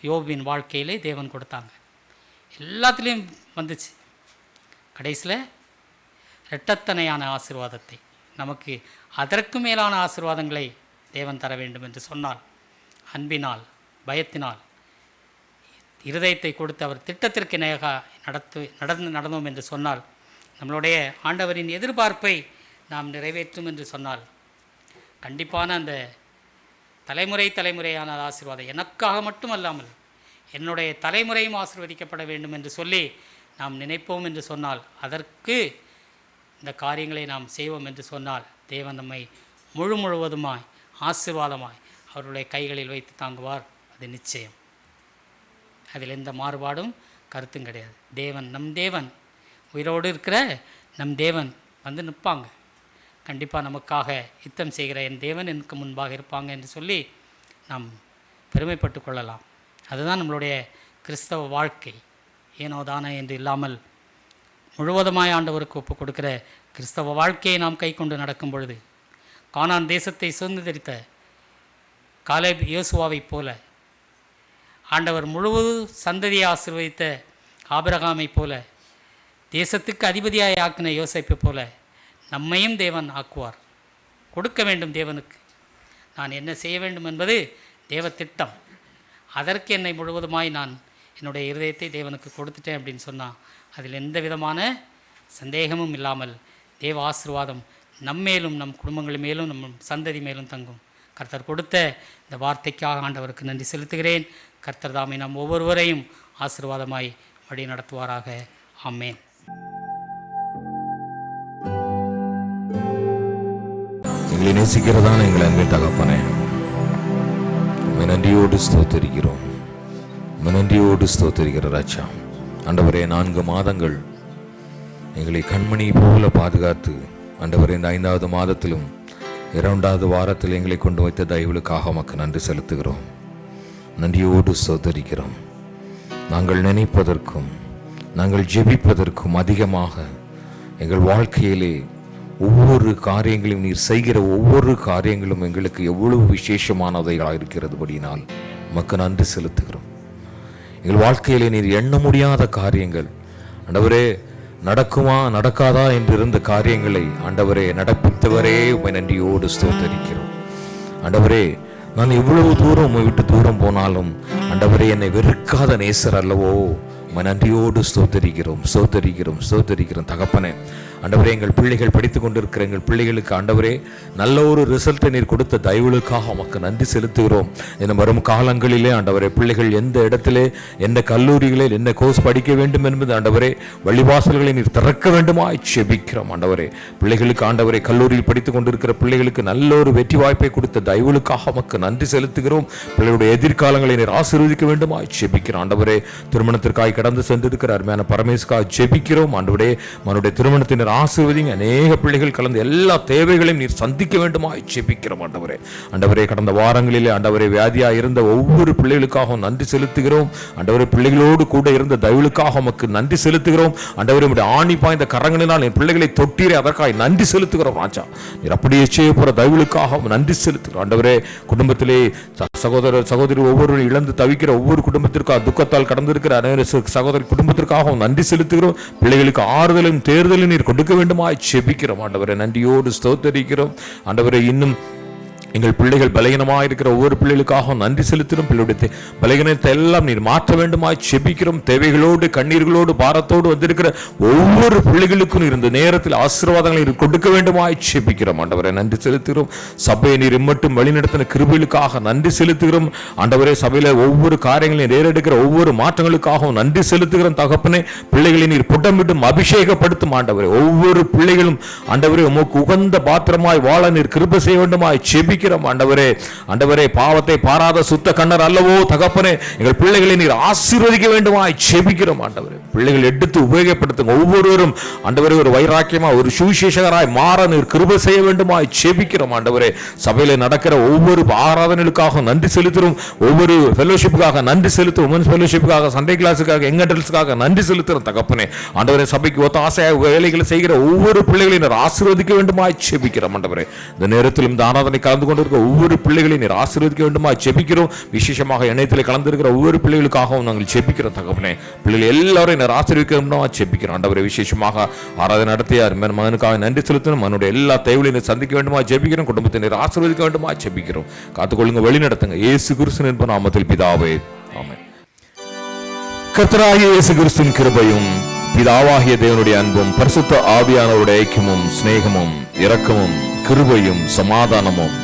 Speaker 1: யோபுவின் வாழ்க்கையிலே தேவன் கொடுத்தாங்க. எல்லாத்துலேயும் வந்துச்சு. கடைசியில் இரட்டத்தனையான ஆசீர்வாதத்தை, நமக்கு அதற்கு மேலான ஆசீர்வாதங்களை தேவன் தர வேண்டும் என்று சொன்னால், அன்பினால் பயத்தினால் இருதயத்தை கொடுத்து அவர் திட்டத்திற்கு இணையாக நடந்தோம் என்று சொன்னால், நம்மளுடைய ஆண்டவரின் எதிர்பார்ப்பை நாம் நிறைவேற்றும் என்று சொன்னால், கண்டிப்பான அந்த தலைமுறையான ஆசீர்வாதம் எனக்காக மட்டுமல்லாமல் என்னுடைய தலைமுறையும் ஆசீர்வதிக்கப்பட வேண்டும் என்று சொல்லி நாம் நினைப்போம் என்று சொன்னால், அதற்கு இந்த காரியங்களை நாம் செய்வோம் என்று சொன்னால், தேவன் நம்மை முழுவதுமாய் ஆசீர்வாதமாய் அவருடைய கைகளில் வைத்து தாங்குவார். அது நிச்சயம். அதில் எந்த மாறுபாடும் கருத்தும் கிடையாது. நம் தேவன், உயிரோடு இருக்கிற நம் தேவன் வந்து நிற்பாங்க. கண்டிப்பாக நமக்காக யுத்தம் செய்கிற என் தேவன் எனக்கு முன்பாக இருப்பாங்க என்று சொல்லி நாம் பெருமைப்பட்டு கொள்ளலாம். அதுதான் நம்மளுடைய கிறிஸ்தவ வாழ்க்கை. ஏனோ தானே என்று இல்லாமல் முழுவதுமாய் ஆண்டவருக்கு ஒப்பு கொடுக்கிற கிறிஸ்தவ வாழ்க்கையை நாம் கை கொண்டு நடக்கும் பொழுது, கானான் தேசத்தை சுதந்திரித்த காலேப் யோசுவாவைப் போல, ஆண்டவர் முழு சந்ததியை ஆசீர்வதித்த ஆபிரகாமைப் போல, தேசத்துக்கு அதிபதியாய் ஆக்கின யோசேப்பை போல நம்மையும் தேவன் ஆக்குவார். கொடுக்க வேண்டும் தேவனுக்கு. நான் என்ன செய்ய வேண்டும் என்பது தேவ திட்டம். அதற்கு என்னை முழுவதுமாய் நான் என்னுடைய இருதயத்தை தேவனுக்கு கொடுத்துட்டேன் அப்படின்னு சொன்னால், அதில் எந்த விதமான சந்தேகமும் இல்லாமல் தேவ ஆசீர்வாதம் நம்மேலும், நம் குடும்பங்கள் மேலும், நம் சந்ததி மேலும் தங்கும். கர்த்தர் கொடுத்த இந்த வார்த்தைக்காக ஆண்டவருக்கு நன்றி செலுத்துகிறேன். கர்த்தர் தாமே நம் ஒவ்வொருவரையும் ஆசீர்வாதமாய் வழி நடத்துவாராக. ஆமென்.
Speaker 5: எங்களை நேசிக்கிறதான எங்களை அன்பின் தகப்பனே, உம்மை நன்றியோடு ஸ்தோத்தரிக்கிறோம். உம்மை நன்றியோடு ஸ்தோத்தரிக்கிற ராஜா. ஆண்டவரே, 4 மாதங்கள் எங்களை கண்மணி போல பாதுகாத்து ஆண்டவரே, இந்த 5வது மாதத்திலும் 2வது வாரத்தில் எங்களை கொண்டு வைத்த தயவுகளுக்காக உமக்கு நன்றி செலுத்துகிறோம். நன்றியோடு ஸ்தோத்தரிக்கிறோம். நாங்கள் நினைப்பதற்கும் நாங்கள் ஜெபிப்பதற்கும் அதிகமாக எங்கள் வாழ்க்கையிலே ஒவ்வொரு காரியங்களையும் நீர் செய்கிற ஒவ்வொரு காரியங்களும் எங்களுக்கு எவ்வளவு விசேஷமானவைகளாக இருக்கிறதுபடினால் உமக்கு நன்றி செலுத்துகிறோம். எங்கள் வாழ்க்கையிலே நீர் எண்ண முடியாத காரியங்கள் ஆண்டவரே, நடக்குமா நடக்காதா என்று இருந்த காரியங்களை ஆண்டவரே நடப்பித்தவரே உம்மை நன்றியோடு ஸ்தோத்தரிக்கிறோம். ஆண்டவரே, நான் எவ்வளவு தூரம் உம்மை விட்டு தூரம் போனாலும் ஆண்டவரே என்னை வெறுக்காத நேசர் அல்லவோ, உம்மை நன்றியோடு ஸ்தோத்தரிக்கிறோம் ஸ்தோத்தரிக்கிறோம் ஸ்தோத்தரிக்கிறோம். தகப்பனே, ஆண்டவரே, எங்கள் பிள்ளைகள் படித்து கொண்டிருக்கிற எங்கள் பிள்ளைகளுக்கு ஆண்டவரே நல்ல ஒரு ரிசல்ட்டை நீர் கொடுத்த தயவுகளுக்காக உமக்கு நன்றி செலுத்துகிறோம். இன்னும் வரும் காலங்களிலே ஆண்டவரே பிள்ளைகள் எந்த இடத்திலே எந்த கல்லூரிகளில் என்ன கோர்ஸ் படிக்க வேண்டும் என்பது ஆண்டவரே வழிவாசல்களை நீர் திறக்க வேண்டுமா ஜெபிக்கிறோம். ஆண்டவரே, பிள்ளைகளுக்கு ஆண்டவரே கல்லூரியில் படித்து கொண்டிருக்கிற பிள்ளைகளுக்கு நல்ல ஒரு வெற்றி வாய்ப்பை கொடுத்த தயவுகளுக்காக உமக்கு நன்றி செலுத்துகிறோம். பிள்ளைகளுடைய எதிர்காலங்களை நீர் ஆசீர்வதிக்க வேண்டுமா ஜெபிக்கிறோம். ஆண்டவரே, திருமணத்திற்காக கடந்து சென்றிருக்கிற அருமையான பரமேசுக்காக ஜெபிக்கிறோம். ஆண்டவரே, மனுடைய திருமணத்தினர் ஆசீர்வதிங்க. அநேக பிள்ளைகள் கலந்து எல்லா தேவைகளையும் நீர் சந்திக்க வேண்டுமா ஜெபிக்கிறோம். ஆண்டவரே, ஆண்டவரே, கடந்த வாரங்களிலே ஆண்டவரே வியாதியாக இருந்த ஒவ்வொரு பிள்ளைகளுக்காகவும் நன்றி செலுத்துகிறோம். ஆண்டவரே, பிள்ளைகளோடு கூட இருந்த தயவுகளுக்காக உமக்கு நன்றி செலுத்துகிறோம். ஆண்டவரே, உம்முடைய ஆணி பாய்ந்த கரங்களினால் என் பிள்ளைகளை தொட்டீரே, அதற்காக நன்றி செலுத்துகிறோம். ராஜா, நீர் அப்படியே செய்ய போற தயவுகளுக்காக நன்றி செலுத்துகிறோம். ஆண்டவரே, குடும்பத்திலே சகோதரர் சகோதரி ஒவ்வொரு இழந்து தவிக்கிற ஒவ்வொரு குடும்பத்திற்காக துக்கத்தால் கடந்திருக்கிற அனைவரு சகோதரி குடும்பத்திற்காகவும் நன்றி செலுத்துகிறோம். பிள்ளைகளுக்கு ஆறுதலும் தேர்தலும் நீர் கொடுக்க வேண்டுமாய் ஜெபிக்கிறோம். ஆண்டவரே, நன்றியோடு ஸ்தோத்தரிக்கிறோம். ஆண்டவரே, இன்னும் எங்கள் பிள்ளைகள் பலகீனமாக இருக்கிற ஒவ்வொரு பிள்ளைகளுக்காக நன்றி செலுத்தினோம். பிள்ளையுடைய பலகீனத்தை எல்லாம் நீர் மாற்ற வேண்டுமாய் ஜெபிக்கிறோம். தேவைகளோடு கண்ணீர்களோடு பாரத்தோடு வந்திருக்கிற ஒவ்வொரு பிள்ளைகளுக்கும் இருந்த நேரத்தில் ஆசீர்வாதங்களை நீர் கொடுக்க வேண்டுமாய் ஜெபிக்கிறோம். ஆண்டவரை நன்றி செலுத்துகிறோம். சபையை நீர் இம்மட்டும் வழிநடத்தின கிருபைகளுக்காக நன்றி செலுத்துகிறோம். ஆண்டவரே, சபையில ஒவ்வொரு காரியங்களையும் நேரெடுக்கிற ஒவ்வொரு மாற்றங்களுக்காகவும் நன்றி செலுத்துகிறோம். தகப்பனே, பிள்ளைகளை நீர் புட்டமிட்டும் அபிஷேகப்படுத்தும். ஆண்டவரே, ஒவ்வொரு பிள்ளைகளும் ஆண்டவரே உமக்கு உகந்த பாத்திரமாய் வாழ நீர் கிருபை செய்ய வேண்டுமாய் ஜெபிக்கிறோம். ஆண்டவரே, ஆண்டவரே, பாவத்தை பாராத சுத்த கண்ணர் அல்லவோ தகப்பனே, எங்கள் பிள்ளைகளை நீர் ஆசீர்வதிக்க வேண்டுமாய் ஜெபிக்கிறோம். ஆண்டவரே, பிள்ளைகள் எடுத்து உபயோகப்படுத்துங்க. ஒவ்வொருவரும் ஆண்டவரே ஒரு வைராக்கியமா ஒரு சுவிசேஷகராய் மாற நீர் கிருபை செய்ய வேண்டுமாய் ஜெபிக்கிறோம். ஆண்டவரே, சபையில நடக்கிற ஒவ்வொரு ஆராதனைகளுக்காக நன்றி செலுத்துறோம். ஒவ்வொரு ஃபெலோஷிப்புக்காக நன்றி செலுத்துறோம். உமன்ஸ் ஃபெலோஷிப்புக்காக, சண்டே கிளாஸுக்காக, யங் அடல்ட்ஸ்க்காக நன்றி செலுத்துறோம். தகப்பனே, ஆண்டவரே, சபைக்கு ஒத்த ஆசையாக வேலைகளை செய்கிற ஒவ்வொரு பிள்ளைகளையும் நீர் ஆசீர்வதிக்க வேண்டுமாய் ஜெபிக்கிறோம். ஆண்டவரே, இந்த நேரத்தில் இந்த ஆராதனை கலந்து கொண்டிருக்க ஒவ்வொரு பிள்ளைகளையும் நீர் ஆசீர்வதிக்க வேண்டுமா ஜெபிக்கிறோம். விசேஷமாக இணையத்தில் கலந்திருக்கிற ஒவ்வொரு பிள்ளைகளுக்காகவும் நாங்கள் ஜெபிக்கிறோம். தகப்பனே, பிள்ளைகள் எல்லாரும் நீர் ஆசீர்வதிக்க வேண்டுமா ஜெபிக்கிறோம். ஆண்டவரே, விசேஷமாக ஆராதனை நடத்திய மகனுக்காக நன்றி செலுத்தணும். மகனுடைய எல்லா தேவைகளையும் சந்திக்க வேண்டுமா ஜெபிக்கிறோம். குடும்பத்தை நீர் ஆசீர்வதிக்க வேண்டுமா ஜெபிக்கிறோம். காத்துக்கொள்ளுங்க, வழி நடத்துங்க. இயேசு கிறிஸ்து என்ப நாமத்தில் பிதாவே, ஆமென். கர்த்தராகிய இயேசு கிறிஸ்துவின் கிருபையும் பிதாவாகிய தேவனுடைய அன்பும் பரிசுத்த ஆவியானவருடைய ஐக்கியமும் சிநேகமும் இரக்கமும் கிருபையும் சமாதானமும்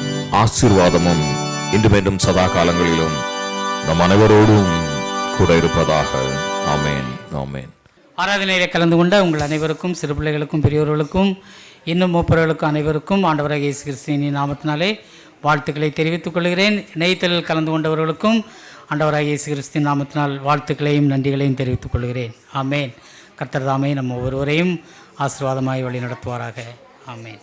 Speaker 5: ஆசீர்வாதமும் இன்று மீண்டும் சதா காலங்களிலும் நம் அனைவரோடும் கூட இருப்பதாக. ஆமென், ஆமென்.
Speaker 1: ஆராதனையிலே கலந்து கொண்ட உங்கள் அனைவருக்கும், சிறு பிள்ளைகளுக்கும் பெரியோர்களுக்கும் இன்னும் மூப்பர்களுக்கும் அனைவருக்கும் ஆண்டவராகிய இயேசு கிறிஸ்துவின் நாமத்தினாலே வாழ்த்துக்களை தெரிவித்துக் கொள்கிறேன். இணையத்தில் கலந்து கொண்டவர்களுக்கும் ஆண்டவராகிய இயேசு கிறிஸ்துவின் நாமத்தினால் வாழ்த்துக்களையும் நன்றிகளையும் தெரிவித்துக் கொள்கிறேன். ஆமென். கர்த்தர் தாமே நம்ம ஒவ்வொருவரையும் ஆசீர்வாதமாய் வழி நடத்துவாராக. ஆமென்.